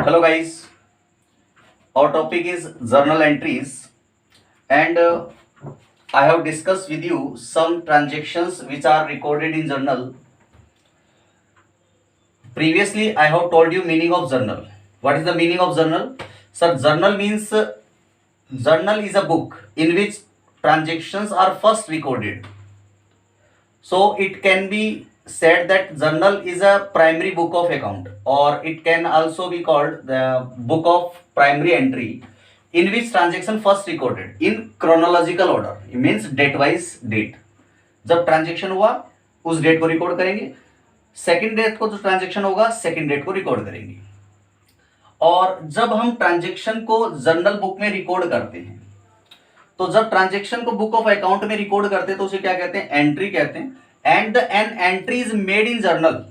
Hello guys, our topic is journal entries and I have discussed with you some transactions which are recorded in journal. Previously I have told you meaning of journal. What is the meaning of journal? Sir, journal means journal is a book in which transactions are first recorded. So it can be said that journal is a primary book of account, or it can also be called the book of primary entry in which transaction first recorded in chronological order. It means date wise date. जब transaction हुआ उस date को record करेंगे, second date को जो transaction होगा second date को record करेंगे। और जब हम ट्रांजेक्शन को जर्नल बुक में रिकॉर्ड करते हैं, तो जब ट्रांजेक्शन को बुक ऑफ अकाउंट में रिकॉर्ड करते हैं तो उसे क्या कहते हैं? एंट्री कहते हैं। And an entry is made in journal.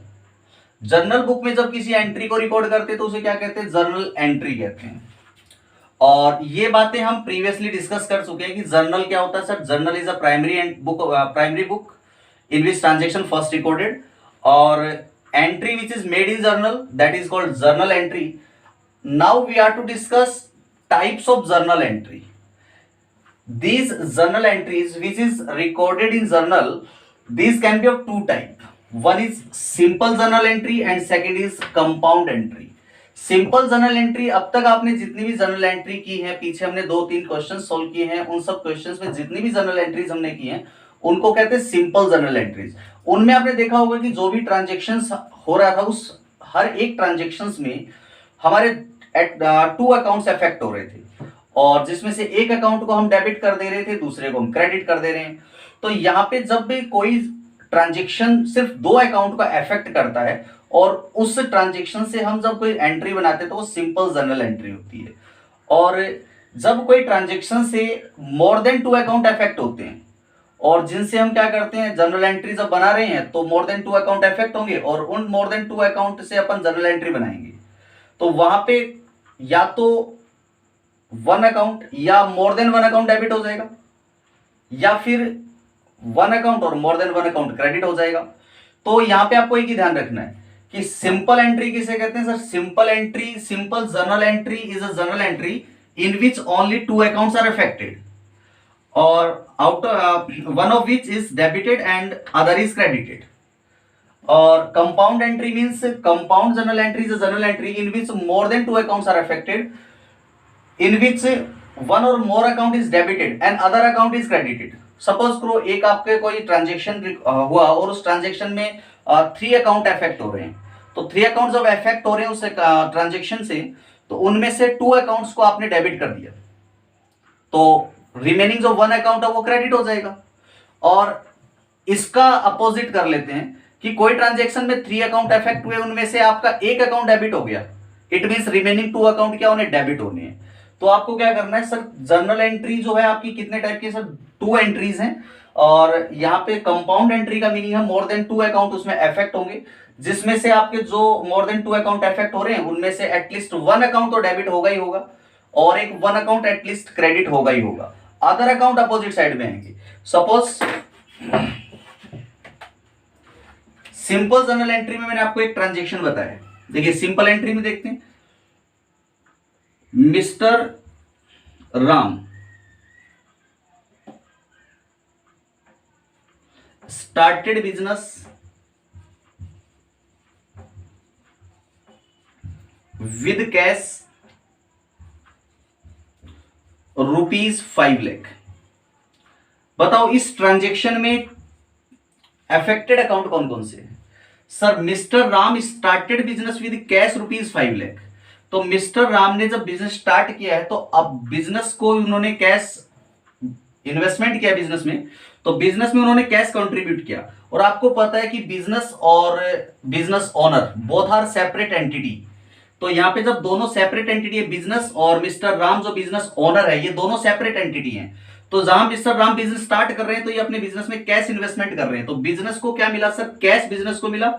Journal book में जब किसी एंट्री को रिकॉर्ड करते हैं तो उसे क्या कहते हैं? जर्नल एंट्री कहते हैं। और ये बातें हम प्रीवियसली डिस्कस कर चुके हैं कि जर्नल क्या होता है। Sir, journal is a primary book in which transaction first recorded, और entry which is made in journal that is called journal entry. Now we are to discuss types of journal entry. These journal entries which is recorded in journal, these can be of two type. One is simple journal entry and second is compound entry. Simple journal entry, अब तक आपने जितनी भी journal entry की है, पीछे हमने 2-3 question solve किए हैं, उन सब क्वेश्चंस में जितनी भी journal entries हमने की हैं उनको कहते हैं simple journal entries. उनमें आपने देखा होगा कि जो भी ट्रांजेक्शंस हो रहा था उस हर एक ट्रांजेक्शंस में हमारे 2 अकाउंट्स अफेक्ट हो रहे थे, और जिसमें से एक अकाउंट को हम डेबिट कर दे रहे थे, दूसरे को हम क्रेडिट कर दे रहे हैं। तो यहाँ पे जब भी कोई ट्रांजेक्शन सिर्फ 2 अकाउंट को अफेक्ट करता है और उस ट्रांजेक्शन से हम जब कोई एंट्री बनाते हैं तो वो सिंपल जर्नल एंट्री होती है। और जब कोई ट्रांजेक्शन से मोर देन 2 अकाउंट अफेक्ट होते हैं और जिनसे हम क्या करते हैं, जर्नल एंट्री जब बना रहे हैं तो मोर देन 2 अकाउंट अफेक्ट होंगे और उन मोर देन 2 अकाउंट से अपन जर्नल एंट्री बनाएंगे, तो वहां पे या तो 1 अकाउंट या मोर देन 1 अकाउंट डेबिट हो जाएगा, या फिर 1 अकाउंट और मोर देन 1 अकाउंट क्रेडिट हो जाएगा। तो यहां पे आपको एक ही ध्यान रखना है कि सिंपल एंट्री किसे कहते हैं? Sir, simple journal entry is a journal entry in which only 2 accounts are affected और out one of which is debited and other is credited. और compound entry means compound journal entry is a journal entry in which more than 2 accounts are affected, in which one or more account is debited and other account is credited. Suppose करो एक आपके कोई transaction हुआ और उस transaction में 3 account affect हो रहे हैं, तो 3 अकाउंट जब अफेक्ट हो रहे हैं उस ट्रांजेक्शन से, तो उनमें से 2 अकाउंट्स को आपने डेबिट कर दिया, तो रिमेनिंग जो 1 अकाउंट है वो क्रेडिट हो जाएगा। और इसका अपोजिट कर लेते हैं कि कोई ट्रांजेक्शन में 3 अकाउंट अफेक्ट हुए, उनमें से आपका 1 अकाउंट डेबिट हो गया, इट मींस रिमेनिंग 2 अकाउंट क्या होने? डेबिट होने हैं। तो आपको क्या करना है? सर, जर्नल एंट्री जो है आपकी कितने टाइप की? सर, 2 एंट्रीज हैं, और यहाँ पे कंपाउंड एंट्री का मीनिंग है मोर देन 2 अकाउंट उसमें अफेक्ट होंगे, जिसमें से आपके जो मोर देन 2 अकाउंट अफेक्ट हो रहे हैं उनमें से एटलीस्ट 1 अकाउंट तो डेबिट होगा ही होगा और एक 1 अकाउंट एटलीस्ट क्रेडिट होगा ही होगा। अदर अकाउंट अपोजिट साइड में आएंगे। सपोज सिंपल जर्नल एंट्री में मैंने आपको एक ट्रांजेक्शन बताया, देखिए सिंपल एंट्री में देखते हैं, mister Ram started business with cash ₹5 lakh. बताओ इस ट्रांजेक्शन में अफेक्टेड अकाउंट कौन कौन से हैं? Sir, mister Ram started business with cash ₹5 lakh. तो मिस्टर राम ने जब बिजनेस स्टार्ट किया है तो अब बिजनेस को उन्होंने कैश इन्वेस्टमेंट किया बिजनेस में, तो बिजनेस में उन्होंने कैश कंट्रीब्यूट किया। और आपको पता है कि बिजनेस और business owner both are separate entity, तो यहाँ पे जब दोनों सेपरेट एंटिटी है, बिजनेस और मिस्टर राम जो बिजनेस ओनर है, ये दोनों सेपरेट एंटिटी हैं। तो जहां मिस्टर राम बिजनेस स्टार्ट कर रहे हैं तो ये अपने बिजनेस में कैश इन्वेस्टमेंट कर रहे हैं, तो बिजनेस को क्या मिला? सर, कैश बिजनेस को मिला।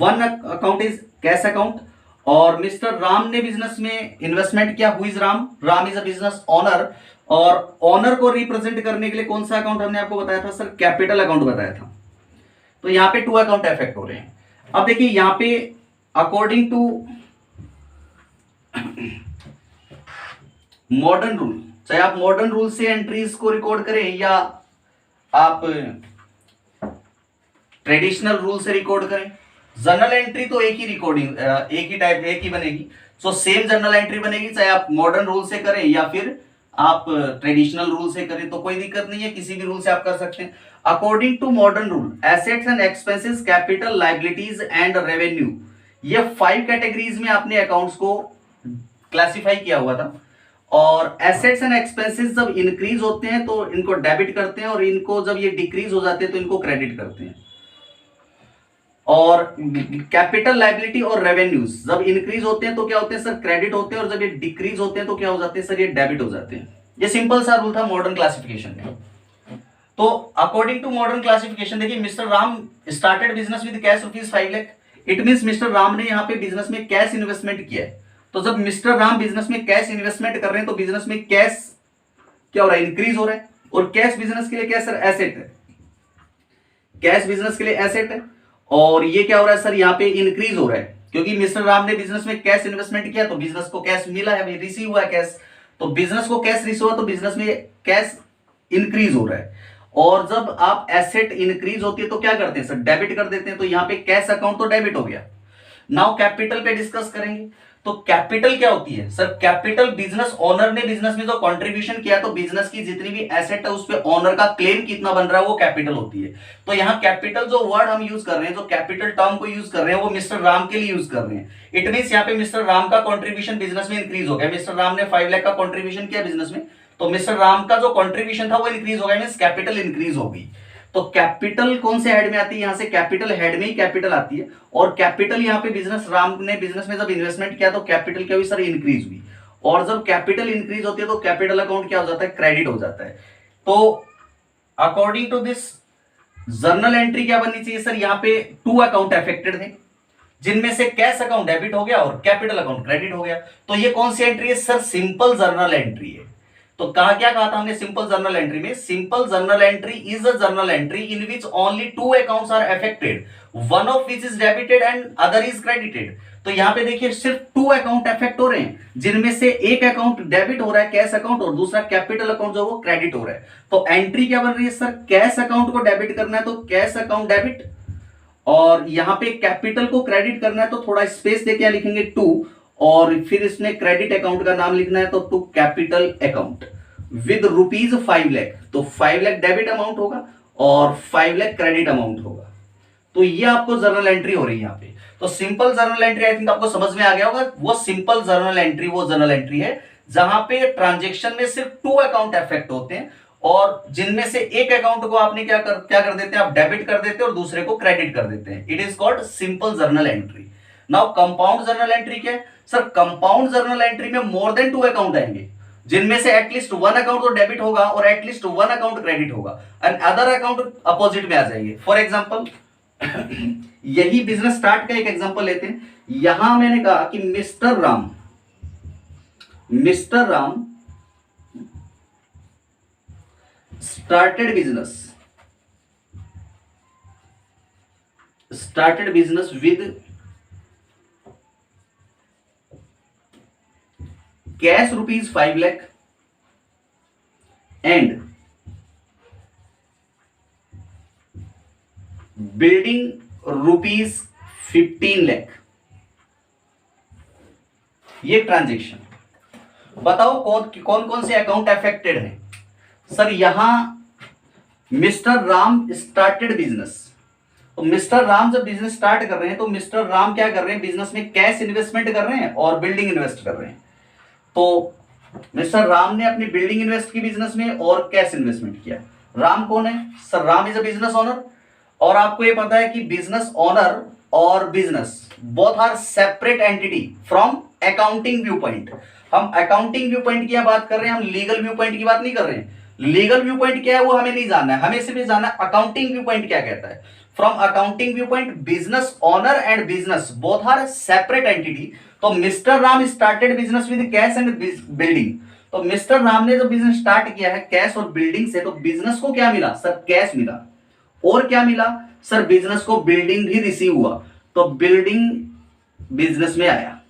1 अकाउंट इज कैश अकाउंट, और मिस्टर राम ने बिजनेस में इन्वेस्टमेंट किया। Who is Ram? Ram is a business owner, और ओनर को रिप्रेजेंट करने के लिए कौन सा अकाउंट हमने आपको बताया था? सर, कैपिटल अकाउंट बताया था। तो यहाँ पे 2 अकाउंट अफेक्ट हो रहे हैं। अब देखिए यहाँ पे अकॉर्डिंग टू मॉडर्न रूल, चाहे आप मॉडर्न रूल से एंट्रीज को रिकॉर्ड करें या आप ट्रेडिशनल रूल से रिकॉर्ड करें, जर्नल एंट्री तो एक ही रिकॉर्डिंग, एक ही टाइप, एक ही बनेगी। सो सेम जर्नल एंट्री बनेगी, चाहे आप मॉडर्न रूल से करें या फिर आप ट्रेडिशनल रूल से करें, तो कोई दिक्कत नहीं है, किसी भी रूल से आप कर सकते हैं। According to modern rule, assets and expenses, capital, liabilities and revenue, ये 5 कैटेगरीज में आपने अकाउंट्स को क्लासिफाई किया हुआ था। और एसेट्स एंड एक्सपेंसेस जब इंक्रीज होते हैं तो इनको डेबिट करते हैं, और इनको जब ये डिक्रीज हो जाते हैं तो इनको क्रेडिट करते हैं। और कैपिटल, लाइबिलिटी और रेवेन्यूज जब इंक्रीज होते हैं तो क्या होते हैं सर, क्रेडिट होते हैं, और जब ये डिक्रीज होते हैं तो क्या हो जाते हैं सर, ये डेबिट हो जाते हैं। ये सिंपल सा रूल था मॉडर्न क्लासिफिकेशन में। तो अकॉर्डिंग टू मॉडर्न क्लासिफिकेशन, देखिए mister Ram started business with cash ₹5 lakh. It means mister Ram ने यहाँ पे बिजनेस में कैश इन्वेस्टमेंट किया है। तो जब मिस्टर राम बिजनेस में कैश इन्वेस्टमेंट कर रहे हैं तो बिजनेस में कैश क्या हो रहा है, इंक्रीज हो रहा है। और कैश बिजनेस के लिए क्या है सर, एसेट है। कैश बिजनेस के लिए एसेट है, और ये क्या हो रहा है सर, यहाँ पे इंक्रीज हो रहा है, क्योंकि मिस्टर राम ने बिजनेस में कैश इन्वेस्टमेंट किया तो बिजनेस को कैश मिला है, रिसीव हुआ कैश। तो बिजनेस को कैश रिसीव हुआ तो बिजनेस में कैश इंक्रीज हो रहा है। और जब आप एसेट इंक्रीज होती है तो क्या करते हैं सर, डेबिट कर देते हैं। तो यहाँ पे कैश अकाउंट तो डेबिट हो गया। नाउ कैपिटल पे डिस्कस करेंगे। तो कैपिटल क्या होती है सर, कैपिटल बिजनेस ओनर ने बिजनेस में जो कंट्रीब्यूशन किया, तो बिजनेस की जितनी भी एसेट है उस पे ओनर का क्लेम कितना बन रहा है वो कैपिटल होती है। तो यहाँ कैपिटल जो वर्ड हम यूज कर रहे हैं, जो कैपिटल टर्म को यूज कर रहे हैं, वो मिस्टर राम के लिए यूज कर रहे हैं। इट मींस यहाँ पे मिस्टर राम का कंट्रीब्यूशन बिजनेस में इंक्रीज हो गया। मिस्टर राम ने 5 लाख का कंट्रीब्यूशन किया बिजनेस में, तो मिस्टर राम का जो कंट्रीब्यूशन था वो इंक्रीज हो गया, मींस कैपिटल इंक्रीज हो गई। तो कैपिटल कौन से हेड में आती है, यहां से कैपिटल हेड में ही कैपिटल आती है। और कैपिटल यहाँ पे बिजनेस राम ने बिजनेस में जब इन्वेस्टमेंट किया तो कैपिटल क्या हुई सर, इंक्रीज हुई। और जब कैपिटल इंक्रीज होती है तो कैपिटल अकाउंट क्या हो जाता है, क्रेडिट हो जाता है। तो according to this journal entry क्या बननी चाहिए सर, यहाँ पे 2 अकाउंट अफेक्टेड थे, जिनमें से कैश अकाउंट डेबिट हो गया और कैपिटल अकाउंट क्रेडिट हो गया। तो ये कौन सी एंट्री है सर, सिंपल जर्नल एंट्री है। तो कहा क्या कहा था हमने सिंपल जर्नल एंट्री में, simple journal entry is a journal entry in which only 2 accounts are affected, one of which is debited and other is credited. तो यहां पे देखिए सिर्फ 2 अकाउंट अफेक्ट हो रहे हैं, जिनमें से एक अकाउंट डेबिट हो रहा है कैश अकाउंट, और दूसरा कैपिटल अकाउंट जो वो क्रेडिट हो रहा है। तो एंट्री क्या बन रही है सर, कैश अकाउंट को डेबिट करना है तो कैश अकाउंट डेबिट, और यहां पे कैपिटल को क्रेडिट करना है तो थोड़ा स्पेस देके क्या लिखेंगे 2, और फिर इसमें क्रेडिट अकाउंट का नाम लिखना है तो to capital account with ₹5 lakh. तो 5 लाख डेबिट अमाउंट होगा और 5 लाख क्रेडिट अमाउंट होगा। तो ये आपको जर्नल एंट्री हो रही है यहाँ पे। तो simple journal entry I think आपको समझ में आ गया होगा। वो सिंपल जर्नल एंट्री वो जर्नल एंट्री है जहां पे ट्रांजेक्शन में सिर्फ 2 अकाउंट अफेक्ट होते हैं, और जिनमें से एक अकाउंट को आपने क्या कर देते हैं, आप डेबिट कर देते हैं और दूसरे को क्रेडिट कर देते हैं। It is called simple journal entry. Now compound journal entry क्या है सर, कंपाउंड जर्नल एंट्री में मोर देन 2 अकाउंट आएंगे, जिनमें से एटलीस्ट 1 अकाउंट तो डेबिट होगा और एटलीस्ट 1 अकाउंट क्रेडिट होगा, एंड अदर अकाउंट अपोजिट में आ जाएंगे। फॉर एग्जांपल यही बिजनेस स्टार्ट का एक एग्जांपल लेते हैं। यहां मैंने कहा कि mister Ram started business with cash ₹5 lakh and building ₹15 lakh. ये ट्रांजेक्शन बताओ कौन कौन से अकाउंट अफेक्टेड हैं सर। यहां मिस्टर राम स्टार्टेड बिजनेस, तो मिस्टर राम जब बिजनेस स्टार्ट कर रहे हैं तो मिस्टर राम क्या कर रहे हैं, बिजनेस में कैश इन्वेस्टमेंट कर रहे हैं और बिल्डिंग इन्वेस्ट कर रहे हैं। तो मिस्टर राम ने अपनी बिल्डिंग इन्वेस्ट की बिजनेस में और कैश इन्वेस्टमेंट किया। राम कौन है sir, Ram is a business owner. और आपको ये पता है कि बिजनेस ओनर और business both are separate entity from accounting view point. हम अकाउंटिंग व्यू पॉइंट की बात कर रहे हैं, हम लीगल व्यू पॉइंट की बात नहीं कर रहे हैं। लीगल व्यू पॉइंट क्या है वो हमें नहीं जानना है, हमें सिर्फ जानना है अकाउंटिंग व्यू पॉइंट क्या कहता है। From accounting view point business owner and business both are separate entity. तो mister Ram started business with cash and building. तो मिस्टर राम ने जब बिजनेस स्टार्ट किया है कैश और बिल्डिंग से, तो बिजनेस को क्या मिला सर, कैश मिला, और क्या मिला सर, बिजनेस को बिल्डिंग भी रिसीव हुआ। तो बिल्डिंग बिजनेस में आया,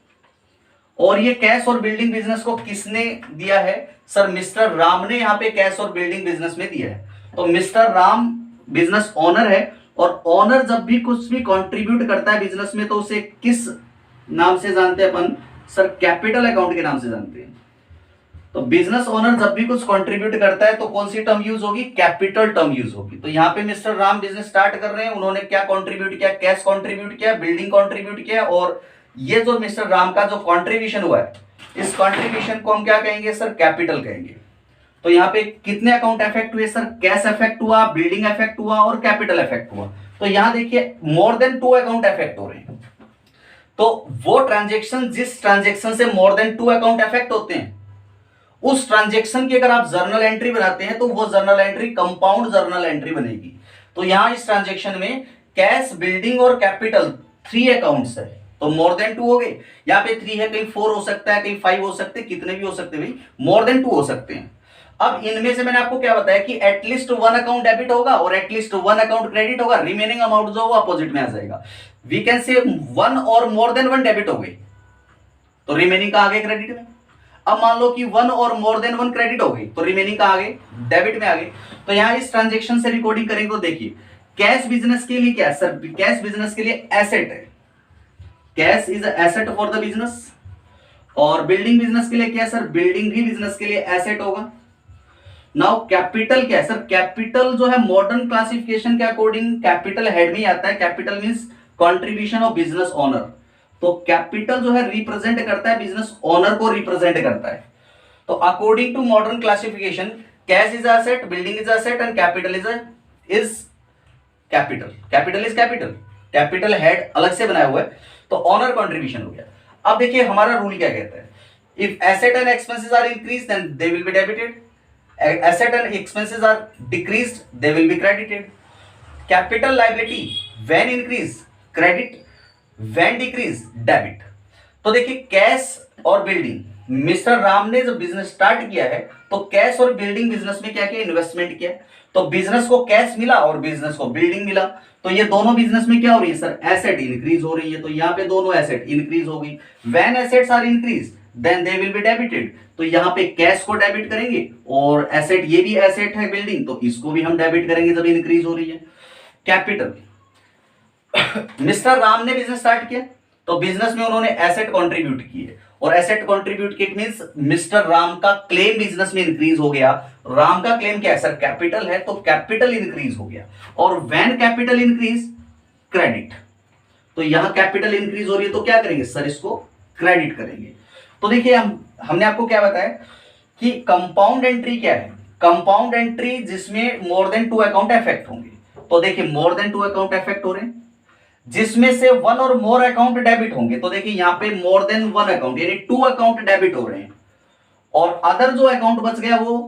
और ये कैश और बिल्डिंग बिजनेस को किसने दिया है? सर मिस्टर राम ने यहाँ पे कैश और बिल्डिंग बिजनेस में दिया है। तो मिस्टर राम बिजनेस ओनर है, और ओनर जब भी कुछ भी कंट्रीब्यूट करता है बिजनेस में तो उसे किस नाम से जानते हैं अपन? सर कैपिटल अकाउंट के नाम से जानते हैं। तो बिजनेस ओनर जब भी कुछ कंट्रीब्यूट करता है तो कौन सी टर्म यूज होगी? कैपिटल टर्म यूज होगी। तो यहाँ पे मिस्टर राम बिजनेस स्टार्ट कर रहे हैं, उन्होंने क्या कंट्रीब्यूट किया? कैश कंट्रीब्यूट किया, बिल्डिंग कंट्रीब्यूट किया, और ये जो मिस्टर राम का जो कंट्रीब्यूशन हुआ है, इस कंट्रीब्यूशन को हम क्या कहेंगे? सर कैपिटल कहेंगे। तो यहाँ पे कितने अकाउंट इफेक्ट हुए? सर कैश इफेक्ट हुआ, बिल्डिंग इफेक्ट हुआ और कैपिटल इफेक्ट हुआ। तो यहाँ देखिए मोर देन 2 अकाउंट इफेक्ट हो रहे हैं। तो वो ट्रांजेक्शन, जिस ट्रांजेक्शन से मोर देन 2 अकाउंट इफेक्ट होते हैं, उस ट्रांजेक्शन की अगर आप जर्नल एंट्री बनाते हैं तो वो journal entry compound journal entry बनेगी। तो यहां इस ट्रांजेक्शन में कैश, बिल्डिंग और कैपिटल 3 अकाउंट्स है, तो मोर देन 2 हो गए। यहाँ पे 3 है, कहीं 4 हो सकता है, कहीं 5 हो सकते हैं, कितने भी हो सकते हैं भाई, मोर देन 2 हो सकते हैं। अब इनमें से मैंने आपको क्या बताया कि एटलीस्ट 1 अकाउंट डेबिट होगा और एटलीस्ट 1 अकाउंट क्रेडिट होगा, रिमेनिंग अमाउंट जो वो अपोजिट में आ जाएगा। वी कैन से 1 और मोर देन 1 डेबिट हो गई तो रिमेनिंग का आ गए क्रेडिट में। अब मान लो कि 1 और मोर देन 1 क्रेडिट हो गई तो रिमेनिंग का आ गए डेबिट में आ गए। तो यहां इस ट्रांजेक्शन से रिकॉर्डिंग करेंगे तो देखिए कैश बिजनेस के लिए क्या? सर कैश बिजनेस के लिए एसेट है, cash is asset for the business. और बिल्डिंग बिजनेस के लिए क्या? सर बिल्डिंग भी बिजनेस के लिए एसेट होगा। नाउ कैपिटल क्या है? सर कैपिटल जो है मॉडर्न क्लासिफिकेशन के अकॉर्डिंग कैपिटल हेड में ही आता है। Capital means contribution of business owner. तो कैपिटल जो है रिप्रेजेंट करता है बिजनेस ओनर को, रिप्रेजेंट करता है। तो according to modern classification cash is asset, building is asset and capital is capital. Capital is capital, capital head अलग से बनाया हुआ है, तो ओनर कंट्रीब्यूशन हो गया। अब देखिए हमारा रूल क्या कहता है, if asset and expenses are increase then they will be debited, asset and expenses are decreased they will be credited. Capital liability when increase credit, when decrease debit. तो देखिए कैश और बिल्डिंग, मिस्टर राम ने जब business start किया है तो cash और building business में क्या किया? इन्वेस्टमेंट किया। तो बिजनेस को कैश मिला और बिजनेस को बिल्डिंग मिला, तो ये दोनों बिजनेस में क्या हो रही है? सर एसेट इंक्रीज हो रही है। तो यहाँ पे दोनों एसेट इंक्रीज हो गई। When assets are increase then they will be debited. तो यहाँ पे कैश को डेबिट करेंगे और एसेट, ये भी एसेट है बिल्डिंग, तो इसको भी हम डेबिट करेंगे जब इंक्रीज हो रही है। कैपिटल, मिस्टर राम ने बिजनेस स्टार्ट किया तो बिजनेस में उन्होंने एसेट कंट्रीब्यूट किए, और asset contribute kit means mister Ram का क्लेम बिजनेस में इंक्रीज हो गया। राम का क्लेम क्या है? सर कैपिटल है, तो कैपिटल इंक्रीज हो गया। और व्हेन कैपिटल इंक्रीज क्रेडिट, तो यहां कैपिटल इंक्रीज हो रही है तो क्या करेंगे? सर इसको क्रेडिट करेंगे। तो देखिए हमने आपको क्या बताया कि कंपाउंड एंट्री क्या है? कंपाउंड एंट्री जिसमें मोर देन 2 अकाउंट इफेक्ट होंगे। तो देखिए मोर देन 2 अकाउंट इफेक्ट हो रहे हैं, जिसमें से 1 और मोर अकाउंट डेबिट होंगे। तो देखिए यहां पे मोर देन 1 अकाउंट यानी 2 अकाउंट डेबिट हो रहे हैं, और अदर जो अकाउंट बच गया वो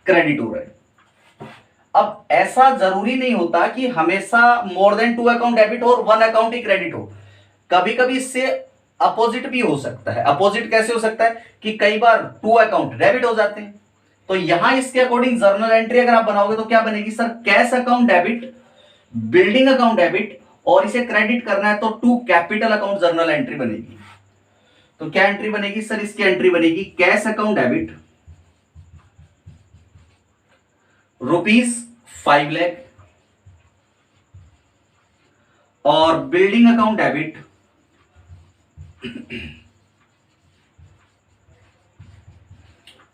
क्रेडिट हो रहा है। अब ऐसा जरूरी नहीं होता कि हमेशा मोर देन 2 अकाउंट डेबिट हो और 1 अकाउंट ही क्रेडिट हो। कभी कभी इससे अपोजिट भी हो सकता है। अपोजिट कैसे हो सकता है कि कई बार 2 अकाउंट डेबिट हो जाते हैं। तो यहां इसके अकॉर्डिंग जर्नल एंट्री अगर आप बनाओगे तो क्या बनेगी? Sir cash account debit, building account debit, और इसे क्रेडिट करना है तो 2 कैपिटल अकाउंट जर्नल एंट्री बनेगी। तो क्या एंट्री बनेगी? सर इसकी एंट्री बनेगी कैश अकाउंट डेबिट ₹5 लाख, और बिल्डिंग अकाउंट डेबिट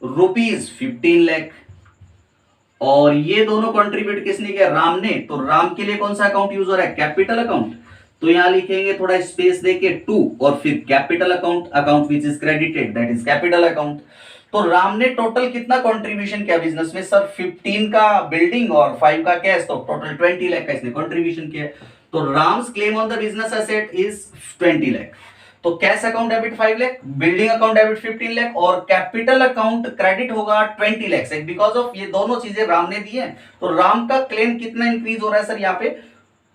₹15 लाख। और ये दोनों कंट्रीब्यूट किसने किया? राम ने। तो राम के लिए कौन सा अकाउंट यूज हो रहा है? Capital account. तो यहां लिखेंगे थोड़ा स्पेस देके 2 और फिर capital account, account which is credited that is capital account. तो राम ने टोटल कितना कंट्रीब्यूशन किया बिजनेस में? सर 15 का बिल्डिंग और 5 का कैश, तो टोटल 20 लाख का इसने कंट्रीब्यूशन किया। तो Ram's claim on the business asset is 20 lakh. तो cash account debit 5 lakh, building account debit 15 lakh, और कैपिटल अकाउंट क्रेडिट होगा 20 लाख से। बिकॉज ऑफ ये दोनों चीजें राम ने दी हैं, तो राम का क्लेम कितना इंक्रीज हो रहा है? सर यहाँ पे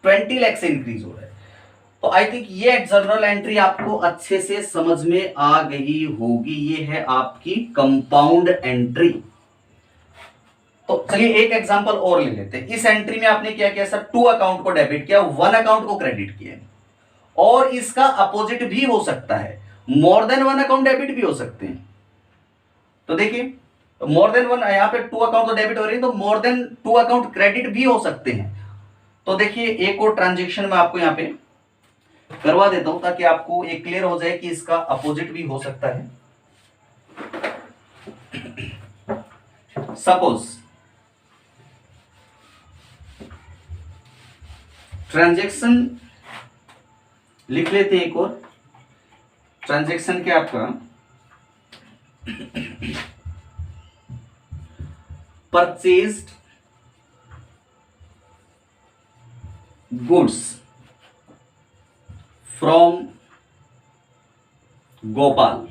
20 लाख से इंक्रीज हो रहा है। तो आई थिंक ये जर्नल एंट्री आपको अच्छे से समझ में आ गई होगी। ये है आपकी कंपाउंड एंट्री। तो चलिए एक एग्जांपल और ले लेते हैं। इस एंट्री में आपने क्या किया? सर 2 अकाउंट को डेबिट किया, 1 अकाउंट को क्रेडिट किया। और इसका अपोजिट भी हो सकता है, more than one account debit भी हो सकते हैं। तो देखिए मोर देन वन, यहाँ पे 2 अकाउंट तो डेबिट हो रही है, तो मोर देन 2 अकाउंट क्रेडिट भी हो सकते हैं। तो देखिए एक और ट्रांजेक्शन मैं आपको यहाँ पे करवा देता हूं ताकि आपको एक क्लियर हो जाए कि इसका अपोजिट भी हो सकता है। सपोज ट्रांजेक्शन लिख लेते हैं, एक और ट्रांजेक्शन क्या आपका purchased goods from Gopal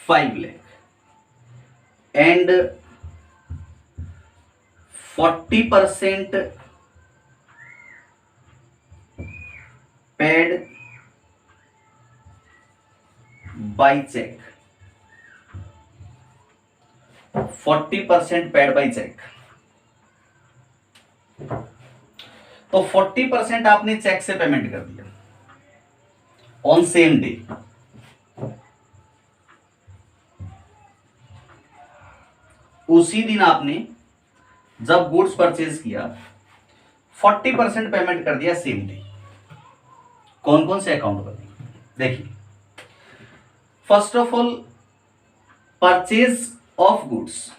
₹5 lakh and 40% paid by check, 40% paid by cheque. तो 40% आपने चेक से पेमेंट कर दिया ऑन सेम डे। उसी दिन आपने जब गुड्स परचेज किया 40% पेमेंट कर दिया सेम डे। कौन कौन से अकाउंट पर? देखिए first of all purchase of goods.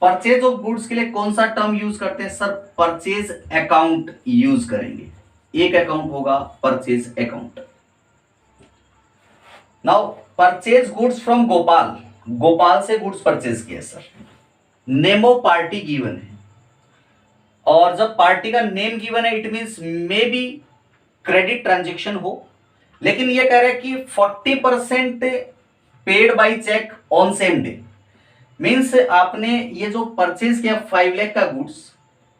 Purchase of goods के लिए कौन सा टर्म यूज करते हैं सर? परचेज अकाउंट यूज करेंगे। एक अकाउंट होगा purchase account. Now purchase goods from Gopal, Gopal से गुड्स परचेज किया sir. Name of party given है, और जब पार्टी का नेम गिवन है it means may be credit transaction हो, लेकिन ये कह रहा है कि 40% paid by cheque on same day. Means आपने ये जो परचेज किया 5 लाख का गुड्स,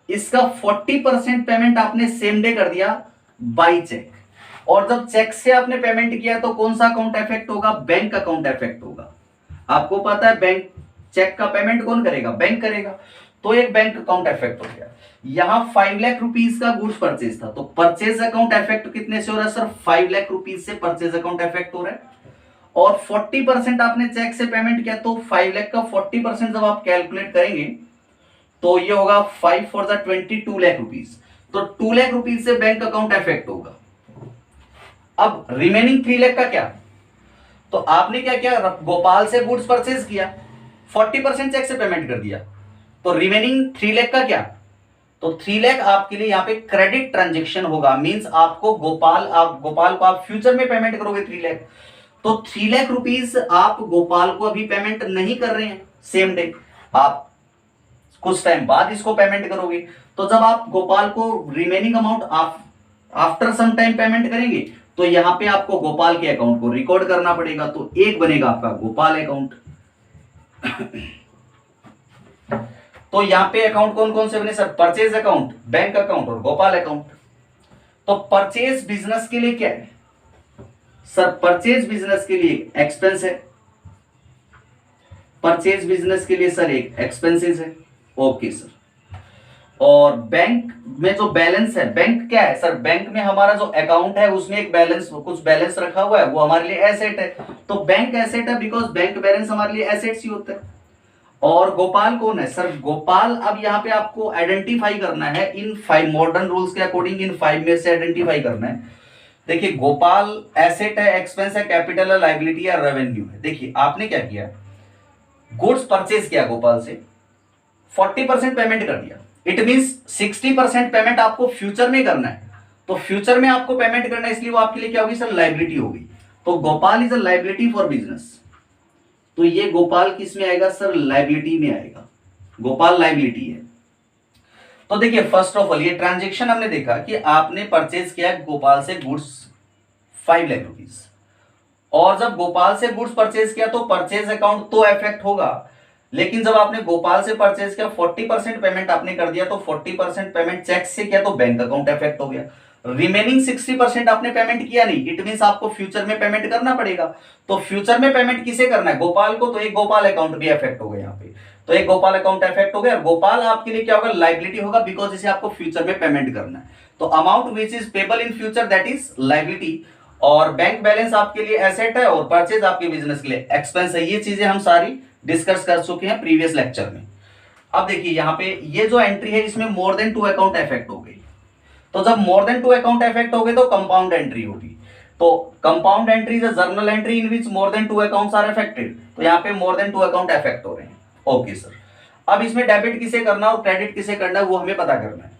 इसका 40% पेमेंट आपने सेम डे कर दिया बाय चेक। और जब चेक से आपने पेमेंट किया तो कौन सा अकाउंट इफेक्ट होगा? बैंक अकाउंट इफेक्ट होगा। आपको पता है बैंक चेक का पेमेंट कौन करेगा? बैंक करेगा। तो एक बैंक अकाउंट इफेक्ट हो गया। यहां 5 लाख रुपीस का गुड्स परचेज था, तो परचेज अकाउंट इफेक्ट कितने से हो रहा है सर? 5 लाख रुपीस से परचेज अकाउंट इफेक्ट हो रहा है। और 40% आपने चेक से पेमेंट किया, तो 5 लाख का 40% जब आप कैलकुलेट करेंगे तो ये होगा 5 for the 22 लाख रुपीस। तो 2 लाख रुपीस से बैंक अकाउंट इफेक्ट होगा। अब रिमेनिंग 3 लाख का क्या? तो आपने क्या किया? गोपाल से गुड्स परचेज किया, 40% चेक से पेमेंट कर दिया, तो रिमेनिंग 3 लाख का क्या? तो 3 लाख आपके लिए यहाँ पे क्रेडिट ट्रांजेक्शन होगा। मींस आपको गोपाल को आप फ्यूचर में पेमेंट करोगे 3 लाख। तो 3 लाख रुपीस आप गोपाल को अभी पेमेंट नहीं कर रहे हैं सेम डे, आप कुछ टाइम बाद इसको पेमेंट करोगे। तो जब आप गोपाल को remaining amount after some time payment करेंगे तो यहां पे आपको गोपाल के अकाउंट को रिकॉर्ड करना पड़ेगा। तो एक बनेगा आपका गोपाल अकाउंट। तो यहां पे अकाउंट कौन कौन से बने sir? Purchase account, bank account और गोपाल अकाउंट। तो परचेज बिजनेस के लिए क्या है सर? परचेज बिजनेस के लिए एक्सपेंस है, परचेज बिजनेस के लिए सर एक एक्सपेंसेस है। Okay sir. और बैंक में जो बैलेंस है, बैंक क्या है सर? बैंक में हमारा जो अकाउंट है उसमें एक बैलेंस, कुछ बैलेंस रखा हुआ है, वो हमारे लिए एसेट है। तो बैंक एसेट है बिकॉज बैंक बैलेंस हमारे लिए एसेट्स ही होता है। और गोपाल कौन है सर? गोपाल अब यहाँ पे आपको आइडेंटिफाई करना है इन 5 मॉडर्न रूल्स के अकॉर्डिंग, इन 5 में से आइडेंटिफाई करना है। देखिए गोपाल एसेट है, एक्सपेंस है, कैपिटल है, लायबिलिटी है, रेवेन्यू है। देखिए आपने क्या किया? गुड्स परचेज किया गोपाल से, 40% पेमेंट कर दिया। इट मींस 60% पेमेंट आपको फ्यूचर में करना है। तो फ्यूचर में आपको पेमेंट करना है, इसलिए वो आपके लिए क्या होगी सर? लायबिलिटी होगी। तो Gopal is a liability for business. तो ये गोपाल किस में आएगा सर? लायबिलिटी में आएगा। गोपाल लायबिलिटी है। तो देखिए फर्स्ट ऑफ ऑल ये ट्रांजेक्शन हमने देखा कि आपने परचेज किया गोपाल से गुड्स 5 लाख रुपीस, और जब गोपाल से गुड्स परचेज किया तो परचेज अकाउंट तो इफेक्ट होगा, लेकिन जब आपने गोपाल से परचेज किया 40% पेमेंट आपने कर दिया, तो 40% पेमेंट चेक से किया तो बैंक अकाउंट इफेक्ट हो गया। रिमेनिंग 60% आपने पेमेंट किया नहीं, इट मींस आपको फ्यूचर में पेमेंट करना पड़ेगा। तो फ्यूचर में पेमेंट किसे करना है? गोपाल को। तो एक गोपाल अकाउंट भी इफेक्ट हो गया यहाँ पे। तो एक गोपाल अकाउंट इफेक्ट हो गया, और गोपाल आपके लिए क्या होगा? लायबिलिटी होगा बिकॉज इसे आपको फ्यूचर में पेमेंट करना है। तो amount which is payable in future that is liability, और बैंक बैलेंस आपके लिए एसेट है और परचेज आपके बिजनेस के लिए एक्सपेंस है। ये चीजें हम सारी डिस्कस कर चुके हैं प्रीवियस लेक्चर में। अब देखिए यहाँ पे ये जो एंट्री है इसमें मोर देन 2 अकाउंट इफेक्ट हो गई, तो जब मोर देन 2 अकाउंट इफेक्ट हो गए तो कंपाउंड एंट्री होगी। तो compound entry is a journal entry in which more than 2 accounts are affected, तो यहाँ पे मोर देन 2 अकाउंट इफेक्ट हो रहे हैं। ओके सर, अब इसमें डेबिट किसे करना और क्रेडिट किसे करना है वो हमें पता करना है।